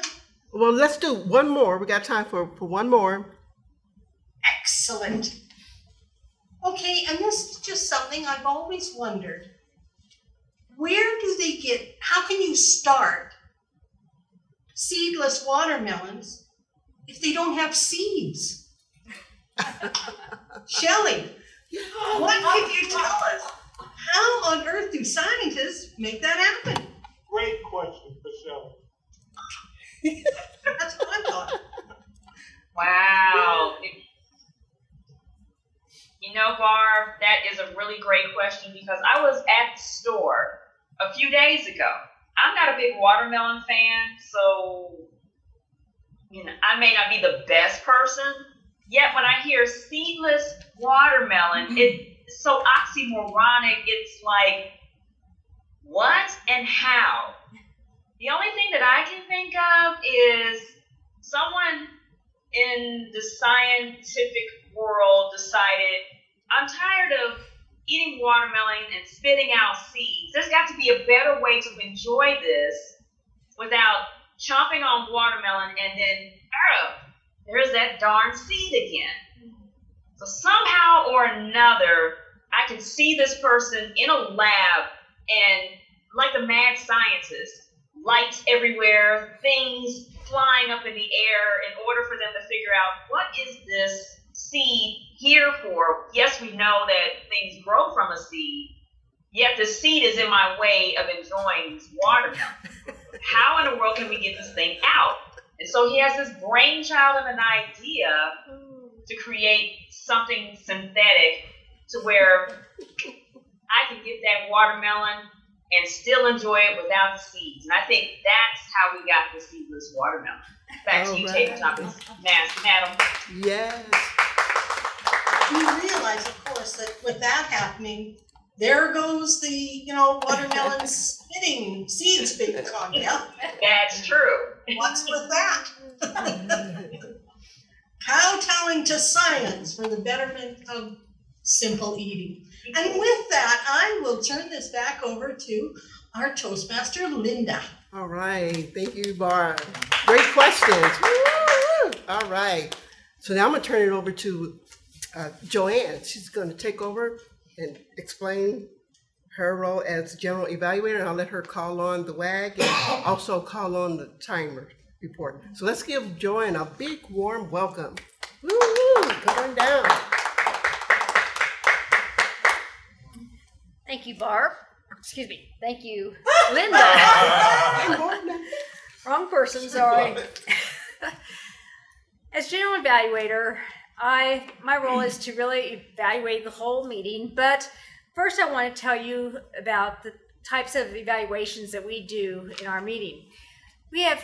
Speaker 2: Well, let's do one more. We got time for one more.
Speaker 10: Excellent. Okay, and this is just something I've always wondered. Where do they get, how can you start seedless watermelons if they don't have seeds? Shelley, what can you tell us? How on earth do scientists make that happen?
Speaker 7: Great question for Shelley.
Speaker 10: That's what I thought.
Speaker 15: Wow. You know, Barb, that is a really great question because I was at the store a few days ago. I'm not a big watermelon fan, so I may not be the best person. Yet when I hear seedless watermelon, it's so oxymoronic. It's like, what and how? The only thing that I can think of is someone in the scientific world decided, I'm tired of eating watermelon and spitting out seeds. There's got to be a better way to enjoy this without chomping on watermelon and then, there's that darn seed again. So somehow or another, I can see this person in a lab and like the mad scientist, lights everywhere, things flying up in the air in order for them to figure out what is this seed here for. Yes, we know that things grow from a seed, yet the seed is in my way of enjoying this watermelon. How in the world can we get this thing out? And so he has this brainchild of an idea to create something synthetic to where I can get that watermelon and still enjoy it without the seeds. And I think that's how we got the seedless watermelon. Back to you, tabletop madam.
Speaker 2: Yes.
Speaker 10: You realize, of course, that with that happening, there goes the, watermelon spitting, seed spitting contest.
Speaker 15: That's true.
Speaker 10: What's with that? Kowtowing to science for the betterment of simple eating. And with that, I will turn this back over to our Toastmaster, Linda.
Speaker 2: All right. Thank you, Barb. Great questions. Woo! All right. So now I'm going to turn it over to Joanne. She's going to take over and explain her role as general evaluator, and I'll let her call on the WAG and also call on the timer report. So let's give Joanne a big warm welcome. Woo-hoo! Come on down.
Speaker 6: Thank you, Barb. Excuse me. Thank you, Linda. Wrong person, sorry. As general evaluator, my role is to really evaluate the whole meeting, but first I want to tell you about the types of evaluations that we do in our meeting. We have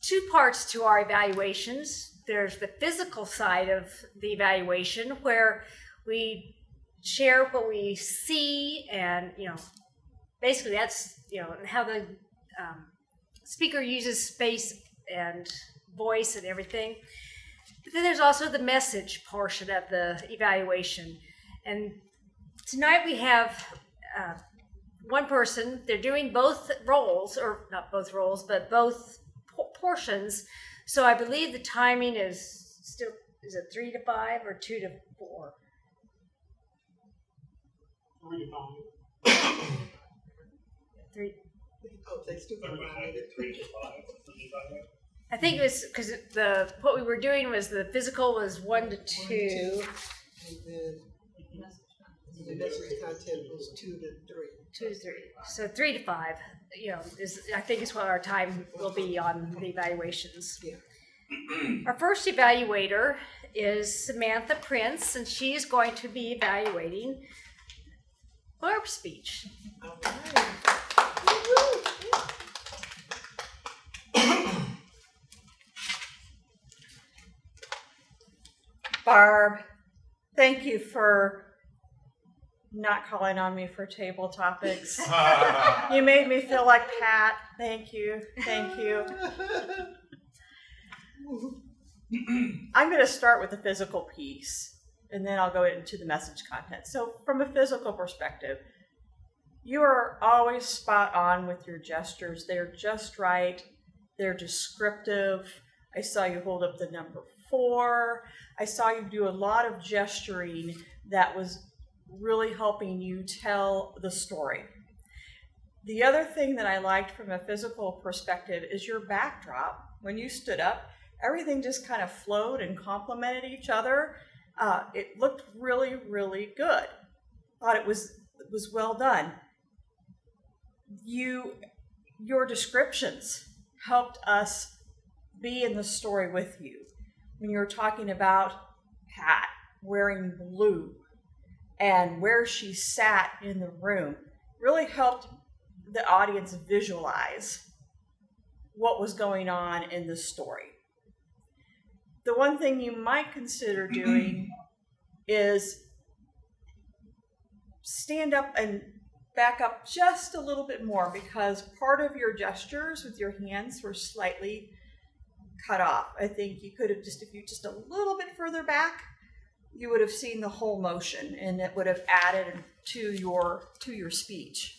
Speaker 6: two parts to our evaluations. There's the physical side of the evaluation where we share what we see and, basically that's, how the speaker uses space and voice and everything. But then there's also the message portion of the evaluation. And tonight we have one person, they're doing both roles, or not both roles, but both portions. So I believe the timing is still, is it 3 to 5 or 2 to 4?
Speaker 7: 3 to 5.
Speaker 6: 3.
Speaker 2: Oh, they still got
Speaker 3: 3 to 5.
Speaker 6: I think it was because what we were doing was the physical was 1 to 2.
Speaker 2: And then the message content was 2 to 3.
Speaker 6: 2 to 3. So 3 to 5, I think is what our time will be on the evaluations.
Speaker 2: Yeah.
Speaker 6: Our first evaluator is Samantha Prince, and she is going to be evaluating Barb's speech.
Speaker 2: All right.
Speaker 9: Barb, thank you for not calling on me for table topics. You made me feel like Pat. Thank you. Thank you. I'm going to start with the physical piece, and then I'll go into the message content. So from a physical perspective, you are always spot on with your gestures. They're just right. They're descriptive. I saw you hold up the number 4. I saw you do a lot of gesturing that was really helping you tell the story. The other thing that I liked from a physical perspective is your backdrop. When you stood up, everything just kind of flowed and complemented each other. It looked really, really good. Thought it was well done. Your descriptions helped us be in the story with you. When you were talking about Pat wearing blue and where she sat in the room, really helped the audience visualize what was going on in the story. The one thing you might consider doing is stand up and back up just a little bit more, because part of your gestures with your hands were slightly cut off. I think you could have if you just a little bit further back, you would have seen the whole motion, and it would have added to your speech.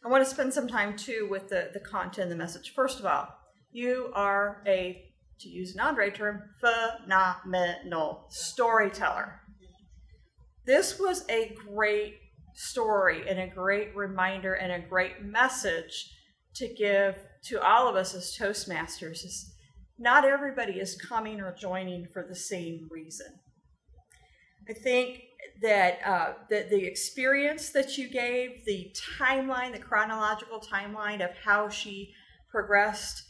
Speaker 9: I want to spend some time too with the content, the message. First of all, you are to use an Andre term, phenomenal storyteller. This was a great story and a great reminder and a great message to give to all of us as Toastmasters. Not everybody is coming or joining for the same reason. I think that the experience that you gave, the timeline, the chronological timeline of how she progressed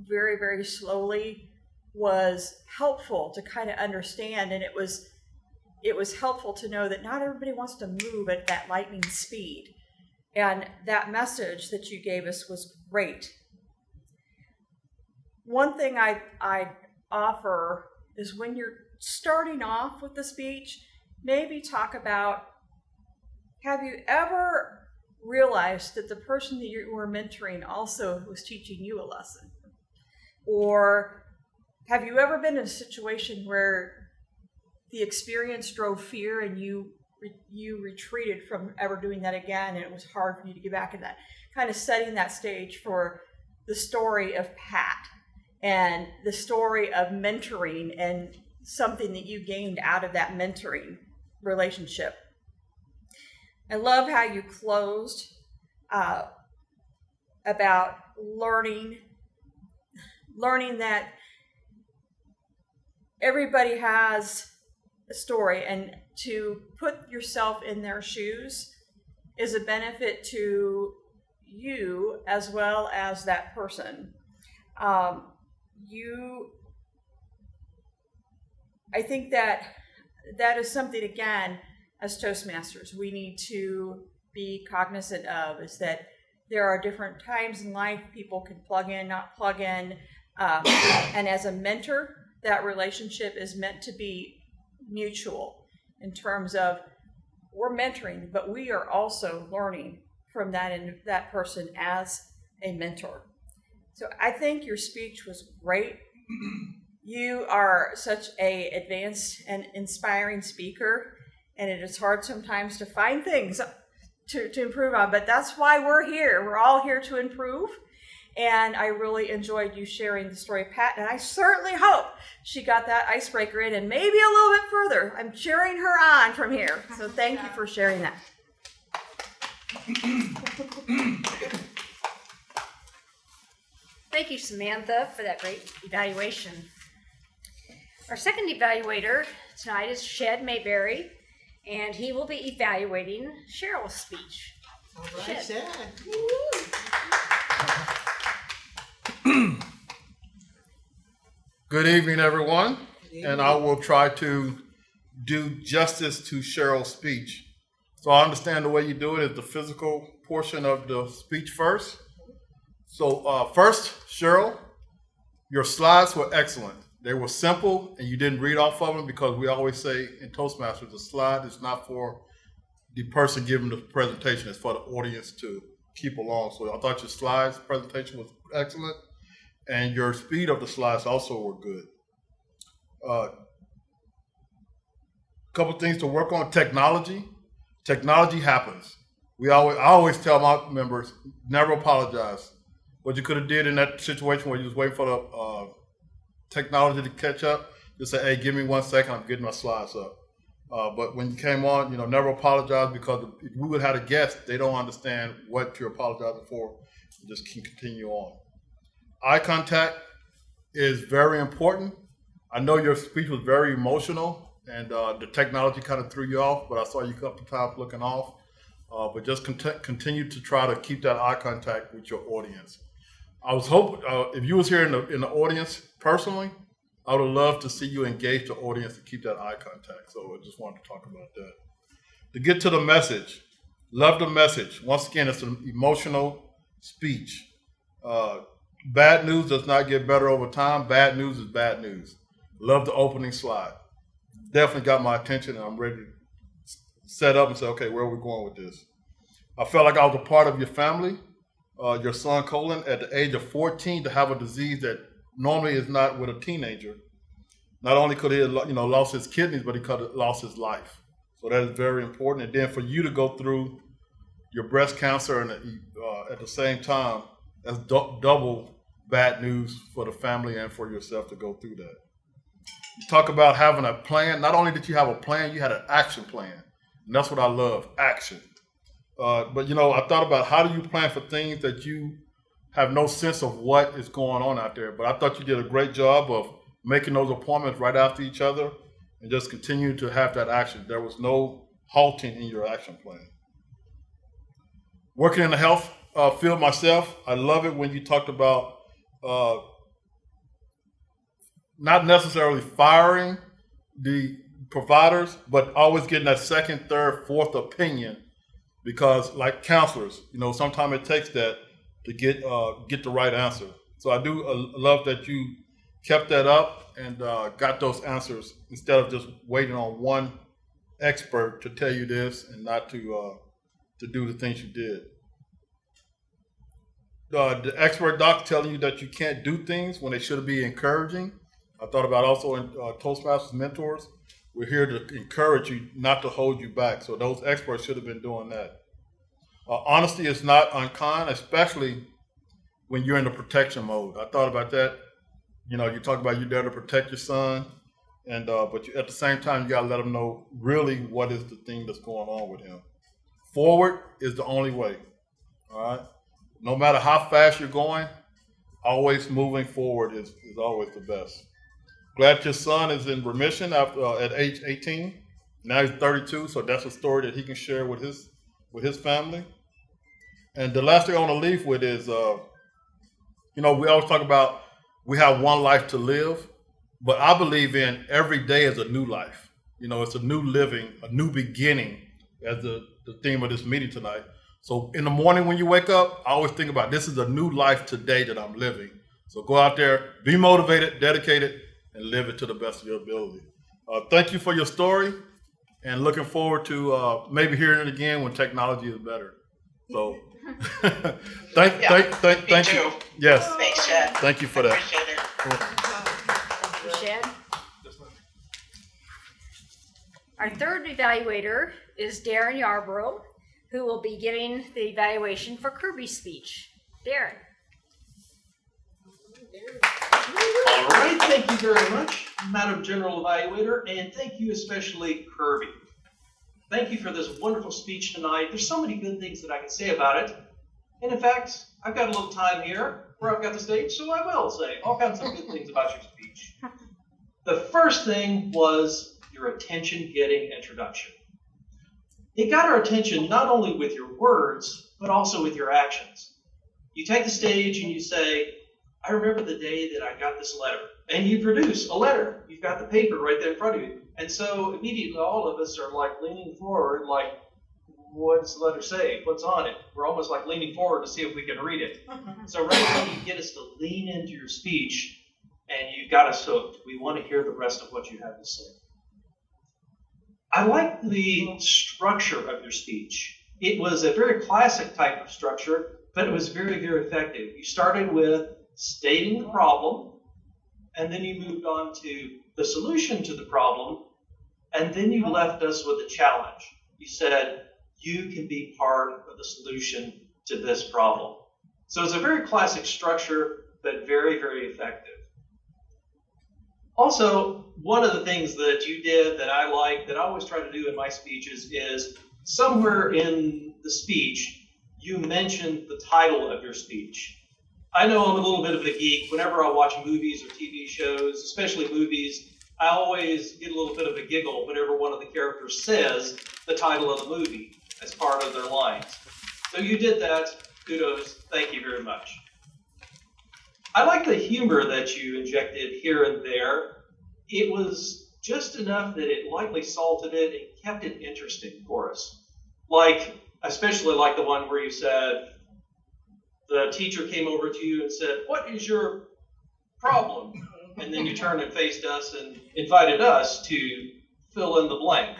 Speaker 9: very, very slowly was helpful to kind of understand, and it was helpful to know that not everybody wants to move at that lightning speed. And that message that you gave us was great. One thing I offer is when you're starting off with the speech, maybe talk about, have you ever realized that the person that you were mentoring also was teaching you a lesson? Or have you ever been in a situation where the experience drove fear and you retreated from ever doing that again, and it was hard for you to get back in that? Kind of setting that stage for the story of Pat and the story of mentoring and something that you gained out of that mentoring relationship. I love how you closed about learning that everybody has a story, and to put yourself in their shoes is a benefit to you as well as that person. I think that is something, again, as Toastmasters, we need to be cognizant of, is that there are different times in life people can plug in, not plug in. And as a mentor, that relationship is meant to be mutual in terms of we're mentoring, but we are also learning from that person as a mentor. So I think your speech was great. You are such an advanced and inspiring speaker, and it is hard sometimes to find things to improve on, but that's why we're here. We're all here to improve. And I really enjoyed you sharing the story of Pat, and I certainly hope she got that icebreaker in and maybe a little bit further. I'm cheering her on from here. So thank you for sharing that.
Speaker 6: Thank you, Samantha, for that great evaluation. Our second evaluator tonight is Shed Mayberry, and he will be evaluating Cheryl's speech.
Speaker 2: All right, Shed.
Speaker 4: Good evening, everyone. And I will try to do justice to Cheryl's speech. So I understand the way you do it is the physical portion of the speech first. So first, Cheryl, your slides were excellent. They were simple, and you didn't read off of them, because we always say in Toastmasters, the slide is not for the person giving the presentation, it's for the audience to keep along. So I thought your slides presentation was excellent. and your speed of the slides also were good. Couple things to work on. Technology happens. I always tell my members, never apologize. What you could have did in that situation where you was waiting for the technology to catch up, just say, hey, give me 1 second, I'm getting my slides up. But when you came on, never apologize, because if we would have had a guest, they don't understand what you're apologizing for. You just can continue on. Eye contact is very important. I know your speech was very emotional, and the technology kind of threw you off, but I saw you a couple times looking off. But just continue to try to keep that eye contact with your audience. I was hoping if you was here in the audience personally, I would have loved to see you engage the audience and keep that eye contact. So I just wanted to talk about that. To get to the message, love the message. Once again, it's an emotional speech. Bad news does not get better over time. Bad news is bad news. Love the opening slide. Definitely got my attention, and I'm ready to set up and say, okay, where are we going with this? I felt like I was a part of your family. Your son, Colin, at the age of 14, to have a disease that normally is not with a teenager. Not only could he have lost his kidneys, but he could have lost his life. So that is very important. And then for you to go through your breast cancer and at the same time, that's double bad news for the family and for yourself to go through that. You talk about having a plan. Not only did you have a plan, you had an action plan. And that's what I love, action. But I thought about, how do you plan for things that you have no sense of what is going on out there? But I thought you did a great job of making those appointments right after each other and just continue to have that action. There was no halting in your action plan. Working in the health field myself, I love it when you talked about not necessarily firing the providers, but always getting that second, third, fourth opinion, because like counselors, sometimes it takes that to get the right answer. So I do love that you kept that up and got those answers instead of just waiting on one expert to tell you this and not to do the things you did. The expert doc telling you that you can't do things when they should be encouraging. I thought about also in Toastmasters mentors. We're here to encourage you, not to hold you back. So those experts should have been doing that. Honesty is not unkind, especially when you're in the protection mode. I thought about that. You talk about you're there to protect your son, and but at the same time, you got to let him know really what is the thing that's going on with him. Forward is the only way. All right. No matter how fast you're going, always moving forward is always the best. Glad your son is in remission at age 18. Now he's 32, so that's a story that he can share with his family. And the last thing I want to leave with is, we always talk about we have one life to live, but I believe in every day is a new life. It's a new living, a new beginning, as the theme of this meeting tonight. So in the morning when you wake up, I always think about, this is a new life today that I'm living. So go out there, be motivated, dedicated, and live it to the best of your ability. Thank you for your story, and looking forward to maybe hearing it again when technology is better. So thank you. Yes.
Speaker 1: Thanks, Chad.
Speaker 4: Thank you for that.
Speaker 1: Appreciate it.
Speaker 6: Thank you, Chad. Our third evaluator is Darren Yarborough, who will be giving the evaluation for Kirby's speech. Darren.
Speaker 11: All right, thank you very much, Madam General Evaluator, and thank you especially, Kirby. Thank you for this wonderful speech tonight. There's so many good things that I can say about it. And in fact, I've got a little time here where I've got the stage, so I will say all kinds of good things about your speech. The first thing was your attention-getting introduction. It got our attention not only with your words, but also with your actions. You take the stage and you say, I remember the day that I got this letter. And you produce a letter. You've got the paper right there in front of you. And so immediately all of us are like leaning forward, like, what does the letter say? What's on it? We're almost like leaning forward to see if we can read it. So right now you get us to lean into your speech, and you've got us hooked. We want to hear the rest of what you have to say. I like the structure of your speech. It was a very classic type of structure, but it was very, very effective. You started with stating the problem, and then you moved on to the solution to the problem, and then you left us with a challenge. You said, you can be part of the solution to this problem. So it's a very classic structure, but very, very effective. Also, one of the things that you did that I like, that I always try to do in my speeches, is somewhere in the speech, you mentioned the title of your speech. I know I'm a little bit of a geek. Whenever I watch movies or TV shows, especially movies, I always get a little bit of a giggle whenever one of the characters says the title of the movie as part of their lines. So you did that. Kudos. Thank you very much. I like the humor that you injected here and there. It was just enough that it lightly salted it and kept it interesting for us. Especially like the one where you said, the teacher came over to you and said, what is your problem? And then you turned and faced us and invited us to fill in the blank.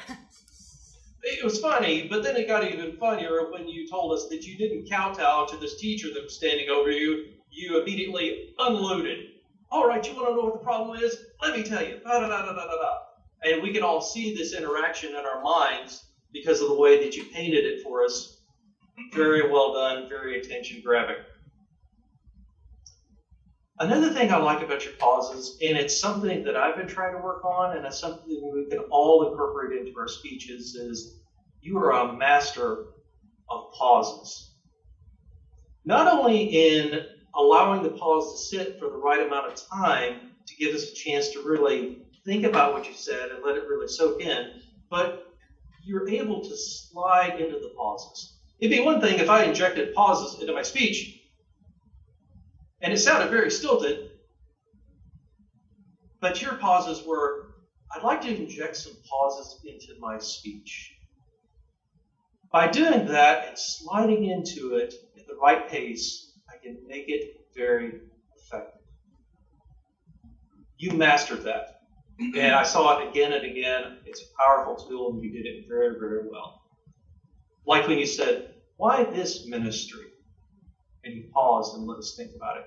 Speaker 11: It was funny, but then it got even funnier when you told us that you didn't kowtow to this teacher that was standing over you. You immediately unloaded. All right, you want to know what the problem is? Let me tell you. And we could all see this interaction in our minds because of the way that you painted it for us. Very well done, very attention-grabbing. Another thing I like about your pauses, and it's something that I've been trying to work on, and it's something we can all incorporate into our speeches, is you are a master of pauses. Not only in allowing the pause to sit for the right amount of time to give us a chance to really think about what you said and let it really soak in, but you're able to slide into the pauses. It'd be one thing if I injected pauses into my speech, and it sounded very stilted, but your pauses were, I'd like to inject some pauses into my speech. By doing that and sliding into it at the right pace, I can make it very effective. You mastered that. And I saw it again and again. It's a powerful tool, and you did it very, very well. Like when you said, why this ministry? And you paused and let us think about it.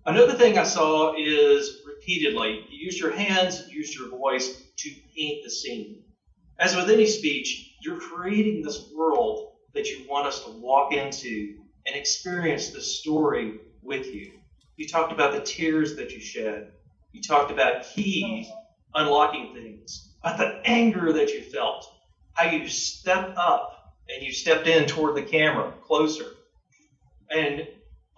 Speaker 11: Another thing I saw is repeatedly, you used your hands, you used your voice to paint the scene. As with any speech, you're creating this world that you want us to walk into and experience the story with you. You talked about the tears that you shed. You talked about keys, unlocking things, about the anger that you felt, how you stepped up and you stepped in toward the camera closer. And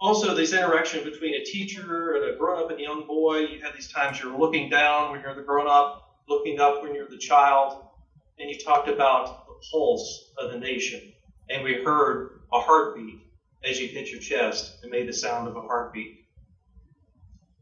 Speaker 11: also this interaction between a teacher and a grown-up and a young boy. You had these times you're looking down when you're the grown-up, looking up when you're the child. And you talked about the pulse of the nation. And we heard a heartbeat as you hit your chest and made the sound of a heartbeat.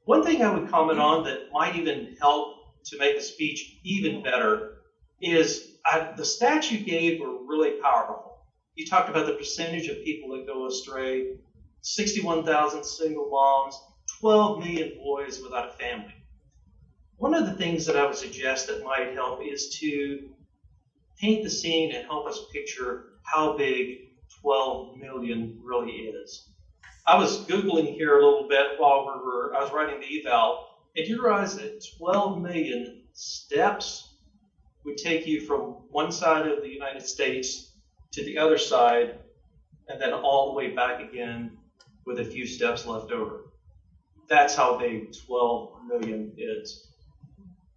Speaker 11: One thing I would comment on that might even help to make the speech even better is the stats you gave were really powerful. You talked about the percentage of people that go astray, 61,000 single moms, 12 million boys without a family. One of the things that I would suggest that might help is to paint the scene and help us picture how big 12 million really is. I was Googling here a little bit while I was writing the eval, and you realize that 12 million steps would take you from one side of the United States to the other side, and then all the way back again with a few steps left over. That's how big 12 million is.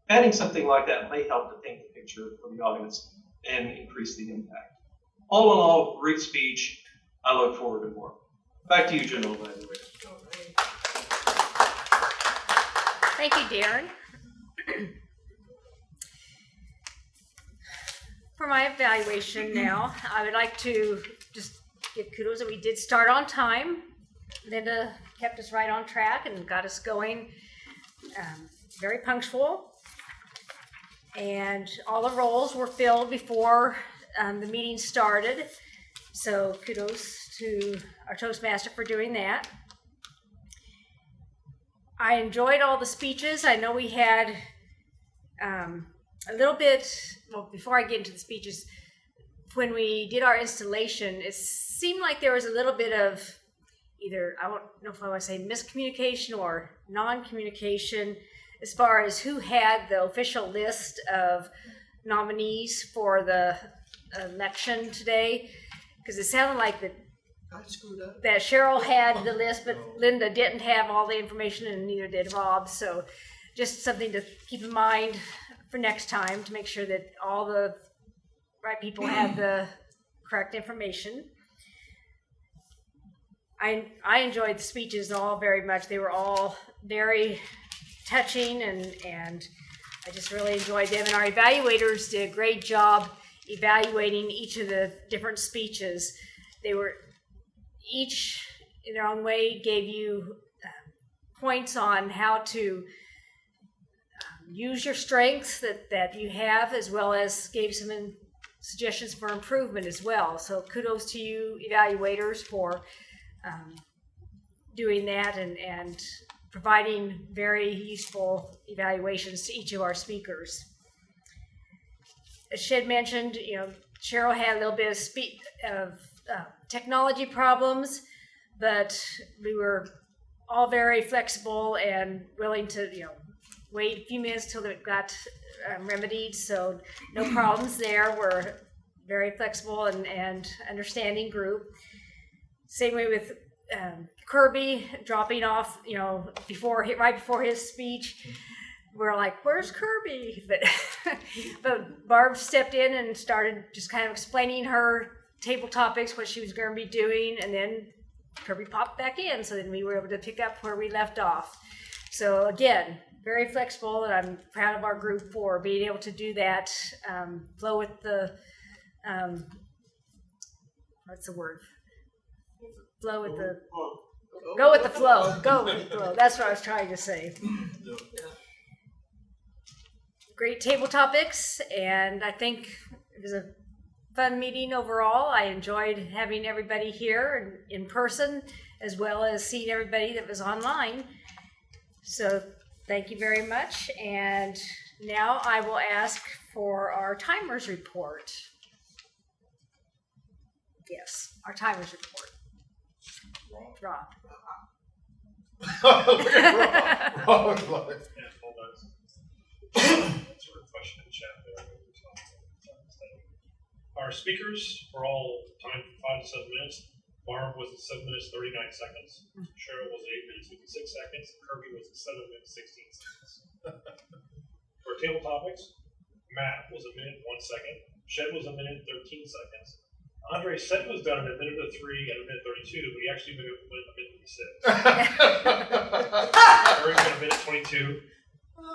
Speaker 11: Adding something like that may help to paint the picture for the audience and increase the impact. All in all, great speech. I look forward to more. Back to you, General Evaluator.
Speaker 6: Thank you, Darren. For my evaluation now, I would like to just give kudos that we did start on time. Linda kept us right on track and got us going, very punctual. And all the roles were filled before the meeting started. So kudos to our Toastmaster for doing that. I enjoyed all the speeches. I know we had a little bit, well, before I get into the speeches, when we did our installation, it seemed like there was a little bit of, either, I don't know if I want to say miscommunication or non-communication as far as who had the official list of nominees for the election today, because it sounded like that Cheryl had the list, but Linda didn't have all the information, and neither did Rob. So just something to keep in mind for next time, to make sure that all the right people have the correct information. I enjoyed the speeches all very much. They were all very touching, and I just really enjoyed them. And our evaluators did a great job evaluating each of the different speeches. They were each, in their own way, gave you points on how to use your strengths that you have, as well as gave some suggestions for improvement as well. So kudos to you, evaluators, for doing that and providing very useful evaluations to each of our speakers. As Shed mentioned, Cheryl had a little bit of technology problems, but we were all very flexible and willing to, wait a few minutes till it got remedied. So no problems there. We're very flexible and understanding group. Same way with Kirby dropping off, right before his speech. We're like, where's Kirby? But Barb stepped in and started just kind of explaining her table topics, what she was going to be doing, and then Kirby popped back in, so then we were able to pick up where we left off. So again, very flexible, and I'm proud of our group for being able to do that. Flow with the, what's the word? Flow with the, go with the flow. Go with the flow. That's what I was trying to say. Great table topics, and I think it was a fun meeting overall. I enjoyed having everybody here in person, as well as seeing everybody that was online. So thank you very much. And now I will ask for our timers report. Yes, our timers report. Rob.
Speaker 4: Rob is like,
Speaker 3: Question in the chat there. Our speakers were all timed for 5 to 7 minutes. Barb was at 7 minutes 39 seconds. Cheryl was at 8 minutes 56 seconds. Kirby was at 7 minutes 16 seconds. For table topics, Matt was a minute 1 second. Shed was a minute 13 seconds. Andre said he was done in a minute 3 and a minute 32, but he actually went a minute 36. Eric went a minute 22.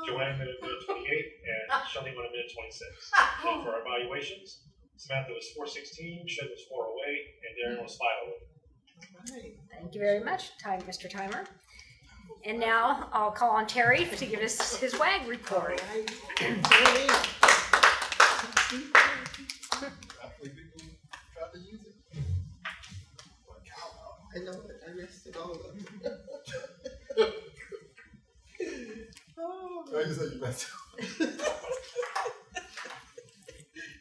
Speaker 3: Joanne went a minute 28, and Shelly went a minute 26. And for our evaluations, Samantha was 4:16, Shed was 4:08, and Darren was 5:08.
Speaker 6: Thank you very much, Mr. Timer. And now I'll call on Terry to give us his WAG report.
Speaker 2: I know it. I missed it all up.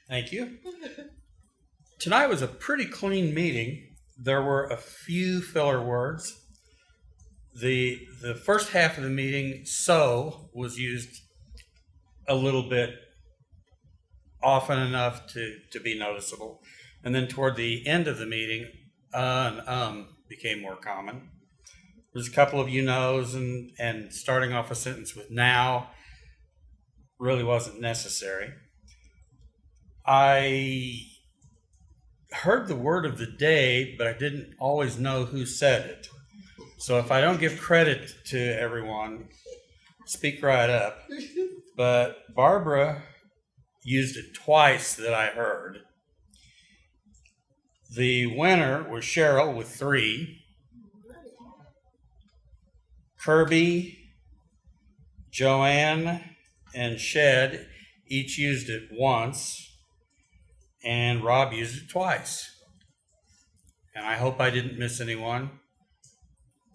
Speaker 8: Thank you. Tonight was a pretty clean meeting. There were a few filler words. The first half of the meeting, "so," was used a little bit often enough to be noticeable. And then toward the end of the meeting, and became more common. There's a couple of knows, and starting off a sentence with "now" really wasn't necessary. I heard the word of the day, but I didn't always know who said it. So if I don't give credit to everyone, speak right up. But Barbara used it twice that I heard. The winner was Cheryl with 3. Kirby, Joanne, and Shed each used it once, and Rob used it twice. And I hope I didn't miss anyone.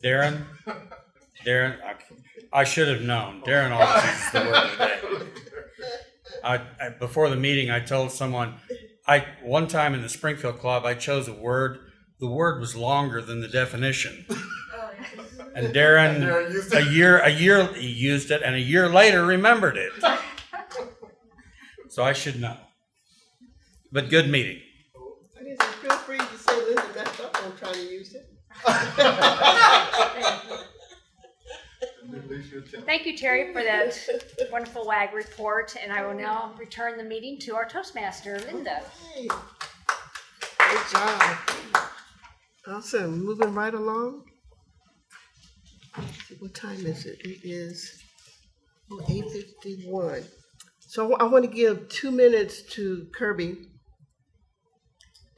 Speaker 8: Darren, I should have known. Darren always uses the word of the day. Before the meeting, I told someone, one time in the Springfield Club, I chose a word the word was longer than the definition. And Darren, a year he used it, and a year later remembered it. So I should know. But good meeting.
Speaker 2: Feel free to say Linda messed up on trying to use it.
Speaker 6: Thank you, Terry, for that wonderful WAG report, and I will now return the meeting to our Toastmaster, Linda.
Speaker 2: Hey. Good job. Awesome. Moving right along. Let's see, what time is it? It is 8:51. So I want to give 2 minutes to Kirby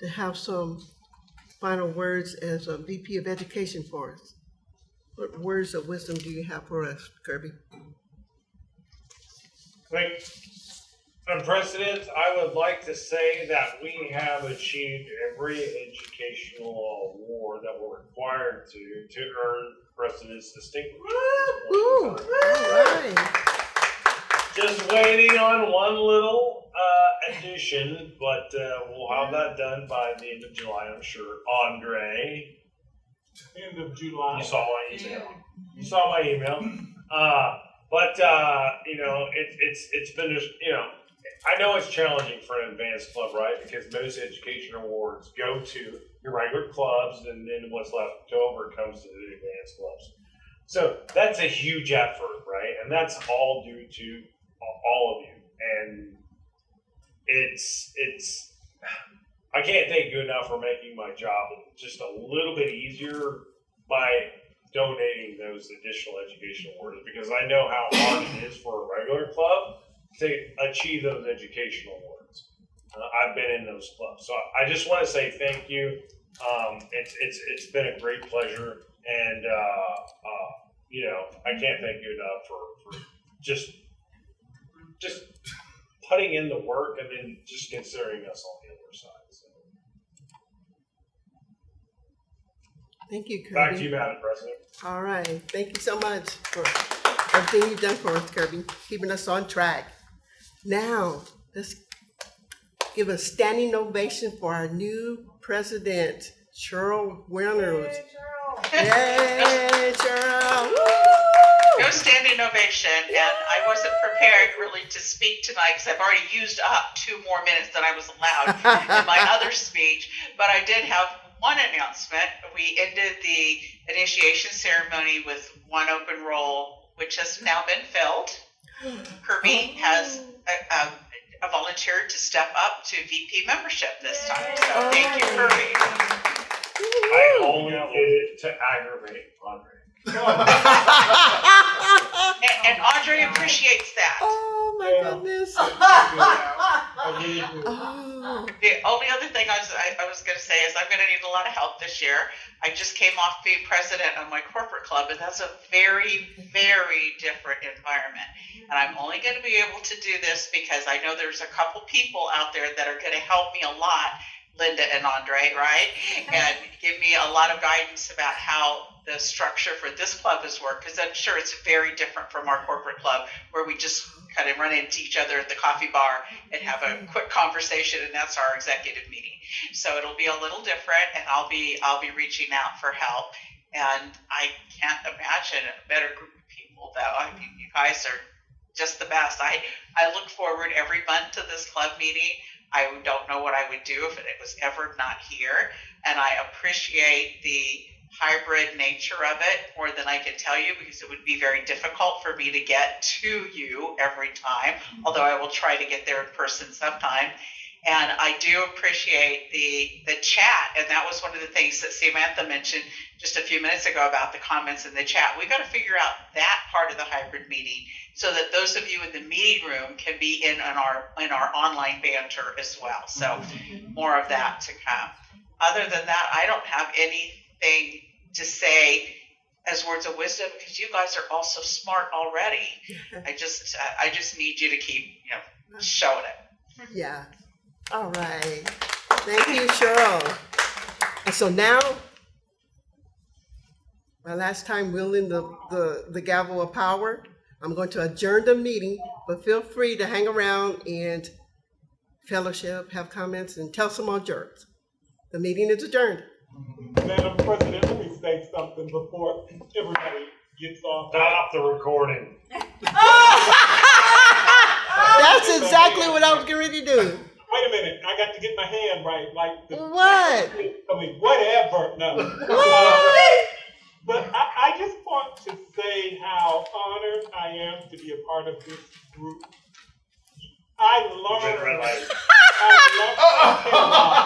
Speaker 2: to have some final words as a VP of Education for us. What words of wisdom do you have for us, Kirby?
Speaker 13: Madam President, I would like to say that we have achieved every educational award that we're required to earn President's distinction.
Speaker 2: Woo! All right.
Speaker 13: Just waiting on one little addition, but we'll have that done by the end of July, I'm sure. Andre.
Speaker 7: End of July.
Speaker 13: You saw my email. You saw my email. But it's been just, I know it's challenging for an advanced club, right? Because most education awards go to your regular clubs, and then what's left over comes to the advanced clubs. So that's a huge effort, right? And that's all due to all of you. And I can't thank you enough for making my job just a little bit easier by donating those additional education awards, because I know how hard it is for a regular club to achieve those educational awards. I've been in those clubs, so I just want to say thank you. It's been a great pleasure, and I can't thank you enough for just putting in the work and then just considering us on the other side. So.
Speaker 2: Thank you, Kirby.
Speaker 13: Back to you, Madam President.
Speaker 2: All right. Thank you so much for everything you've done for us, Kirby, keeping us on track. Now, let's give a standing ovation for our new president, Cheryl Reynolds. Yay, Cheryl!
Speaker 1: No standing ovation, and I wasn't prepared really to speak tonight because I've already used up 2 more minutes than I was allowed in my other speech, but I did have one announcement. We ended the initiation ceremony with 1 open role, which has now been filled. Kirby has a volunteer to step up to VP membership this time, so thank you, Kirby.
Speaker 13: I only did it to aggravate Andre.
Speaker 1: And Andre appreciates that.
Speaker 2: Oh my goodness.
Speaker 1: The only other thing I was going to say is I'm going to need a lot of help this year. I just came off being president of my corporate club, and that's a very, very different environment. And I'm only going to be able to do this because I know there's a couple people out there that are going to help me a lot, Linda and Andre, right? And give me a lot of guidance about how the structure for this club has worked, because I'm sure it's very different from our corporate club where we just kind of run into each other at the coffee bar and have a quick conversation, and that's our executive meeting. So it'll be a little different, and I'll be reaching out for help. And I can't imagine a better group of people, though. I mean, you guys are just the best. I look forward every month to this club meeting. I don't know what I would do if it was ever not here, and I appreciate the hybrid nature of it more than I can tell you, because it would be very difficult for me to get to you every time, although I will try to get there in person sometime. And I do appreciate the chat, and that was one of the things that Samantha mentioned just a few minutes ago about the comments in the chat. We got to figure out that part of the hybrid meeting so that those of you in the meeting room can be in our online banter as well. So more of that to come. Other than that, I don't have anything to say as words of wisdom, because you guys are all so smart already. I just need you to keep showing it.
Speaker 2: Yeah. All right. Thank you, Cheryl. And so now, my last time wielding the gavel of power, I'm going to adjourn the meeting, but feel free to hang around and fellowship, have comments, and tell some more jerks. The meeting is adjourned.
Speaker 7: Madam President, let me say something before everybody gets off.
Speaker 13: Stop the recording.
Speaker 2: That's exactly what I was getting ready to do.
Speaker 7: Wait a minute, I got to get my hand right. Like the,
Speaker 2: What?
Speaker 7: I mean, whatever. No. But I just want to say how honored I am to be a part of this group. I learned.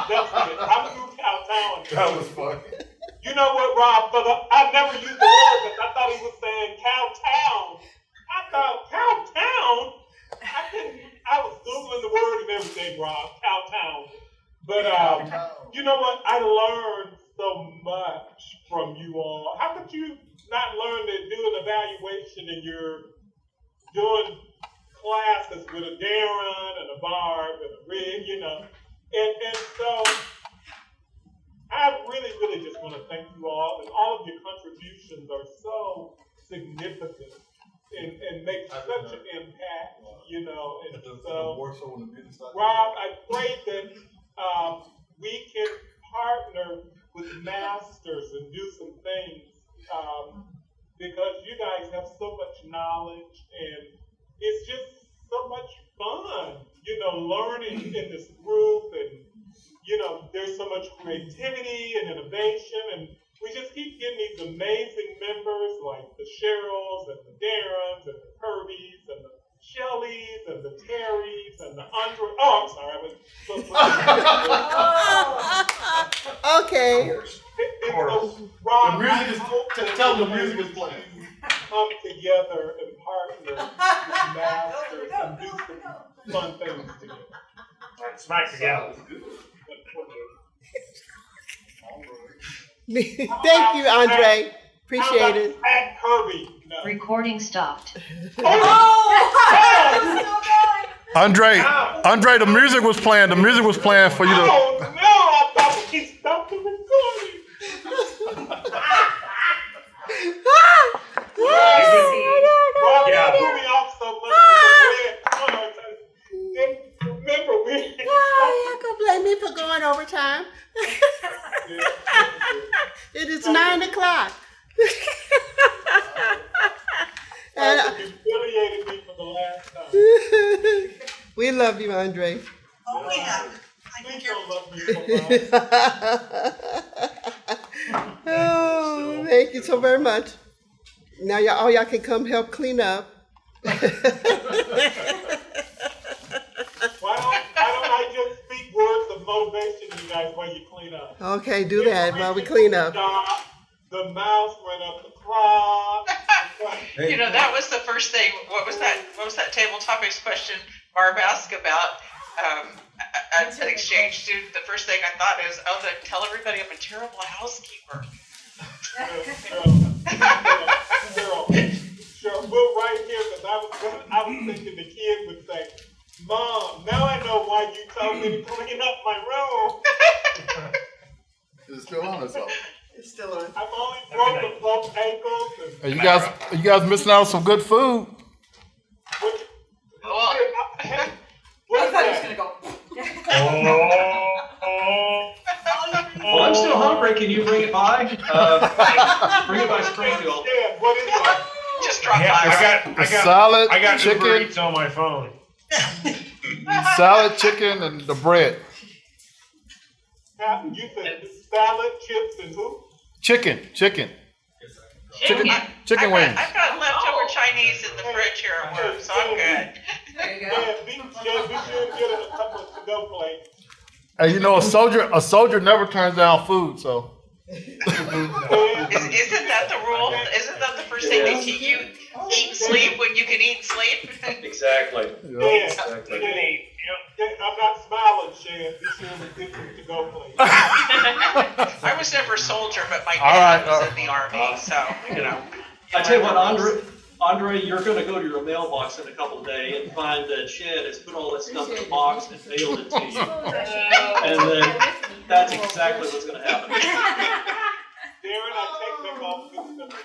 Speaker 7: That's it. I'm through Cowtown.
Speaker 4: That was funny.
Speaker 7: You know what, Rob? I've never used the word, but I thought he was saying Cowtown. I thought Cowtown. I was Googling the word and everything, Rob. Cowtown. But you know what? I learned so much from you all. How could you not learn to do an evaluation and you're doing classes with a Darren and a Barb and a Rig, you know? And so I really just want to thank you all, and all of your contributions are so significant and make such an impact, you know. And so, Rob, I pray that we can partner with Masters and do some things because you guys have so much knowledge and it's just so much fun, you know, learning in this group, and you know, there's so much creativity and innovation, and we just keep getting these amazing members like the Cheryls and the Darrens and the Kirby's and the Shelleys and the Terrys and the Andre. Oh, I'm sorry, I was
Speaker 2: Okay.
Speaker 7: And so, Rob,
Speaker 4: The music is tell them the music is playing.
Speaker 7: Come together and partner with Masters and do some fun things together.
Speaker 13: All right, smack together.
Speaker 2: Thank you, Andre. Appreciate it.
Speaker 7: At Kirby. No.
Speaker 5: Recording stopped.
Speaker 4: Andre, the music was playing. The music was playing for you to.
Speaker 7: Oh no! I thought he stopped the recording. Rob,
Speaker 13: Yeah.
Speaker 7: you threw me off so much with the red cards. And remember,
Speaker 2: Oh, y'all gonna blame me for going overtime? It is 9 o'clock.
Speaker 7: you humiliated me for the last time.
Speaker 2: We love you, Andre.
Speaker 10: Oh, we have.
Speaker 7: Please don't love me so much.
Speaker 2: Oh, thank you so very much. Now all y'all can come help clean up.
Speaker 7: Why don't I just speak words of motivation to you guys while you clean up?
Speaker 2: Okay, do that while we clean up.
Speaker 7: The mouse went up the clock.
Speaker 1: You know, that was the first thing. What was that table topics question Barb asked about an exchange student? The first thing I thought is, tell everybody I'm a terrible housekeeper.
Speaker 7: Sure, we're right here because I was thinking the kid would say, Mom, now I know why you told me to clean up my room.
Speaker 4: It's still on or something.
Speaker 2: It's still on.
Speaker 7: I've only broken both ankles.
Speaker 4: Hey, you guys missing out on some good food.
Speaker 1: Well,
Speaker 7: What's
Speaker 9: I thought he was
Speaker 7: that?
Speaker 9: gonna go.
Speaker 11: Well, I'm still hungry. Can you bring it by? Bring it by Springfield.
Speaker 7: Yeah, what is that?
Speaker 1: just drop
Speaker 13: Yeah,
Speaker 1: by.
Speaker 13: I got
Speaker 4: Salad,
Speaker 13: I got Uber
Speaker 4: chicken,
Speaker 13: Eats on my phone.
Speaker 4: salad, chicken, and the bread.
Speaker 7: You said salad, chips, and who?
Speaker 4: Chicken. Chicken wings.
Speaker 1: I've got leftover Chinese in the fridge here at work, so I'm good.
Speaker 9: There you go.
Speaker 7: Yeah, be sure to get a couple of to-go plates.
Speaker 4: Hey, you know a soldier never turns down food, so.
Speaker 1: Isn't that the rule? Isn't that the first thing they teach you? Eat and sleep when you can eat and sleep?
Speaker 11: Exactly.
Speaker 7: Yeah,
Speaker 11: Exactly.
Speaker 7: I'm not smiling, Shan. Be sure to get some to-go plates.
Speaker 1: I was never a soldier, but my dad was in the army, so, you know.
Speaker 11: I tell you what, Andre, you're going to go to your mailbox in a couple of days and find that Shed has put all that stuff in a box and mailed it to you. And then that's exactly what's going to happen.
Speaker 7: Darren, I take them off good stuff.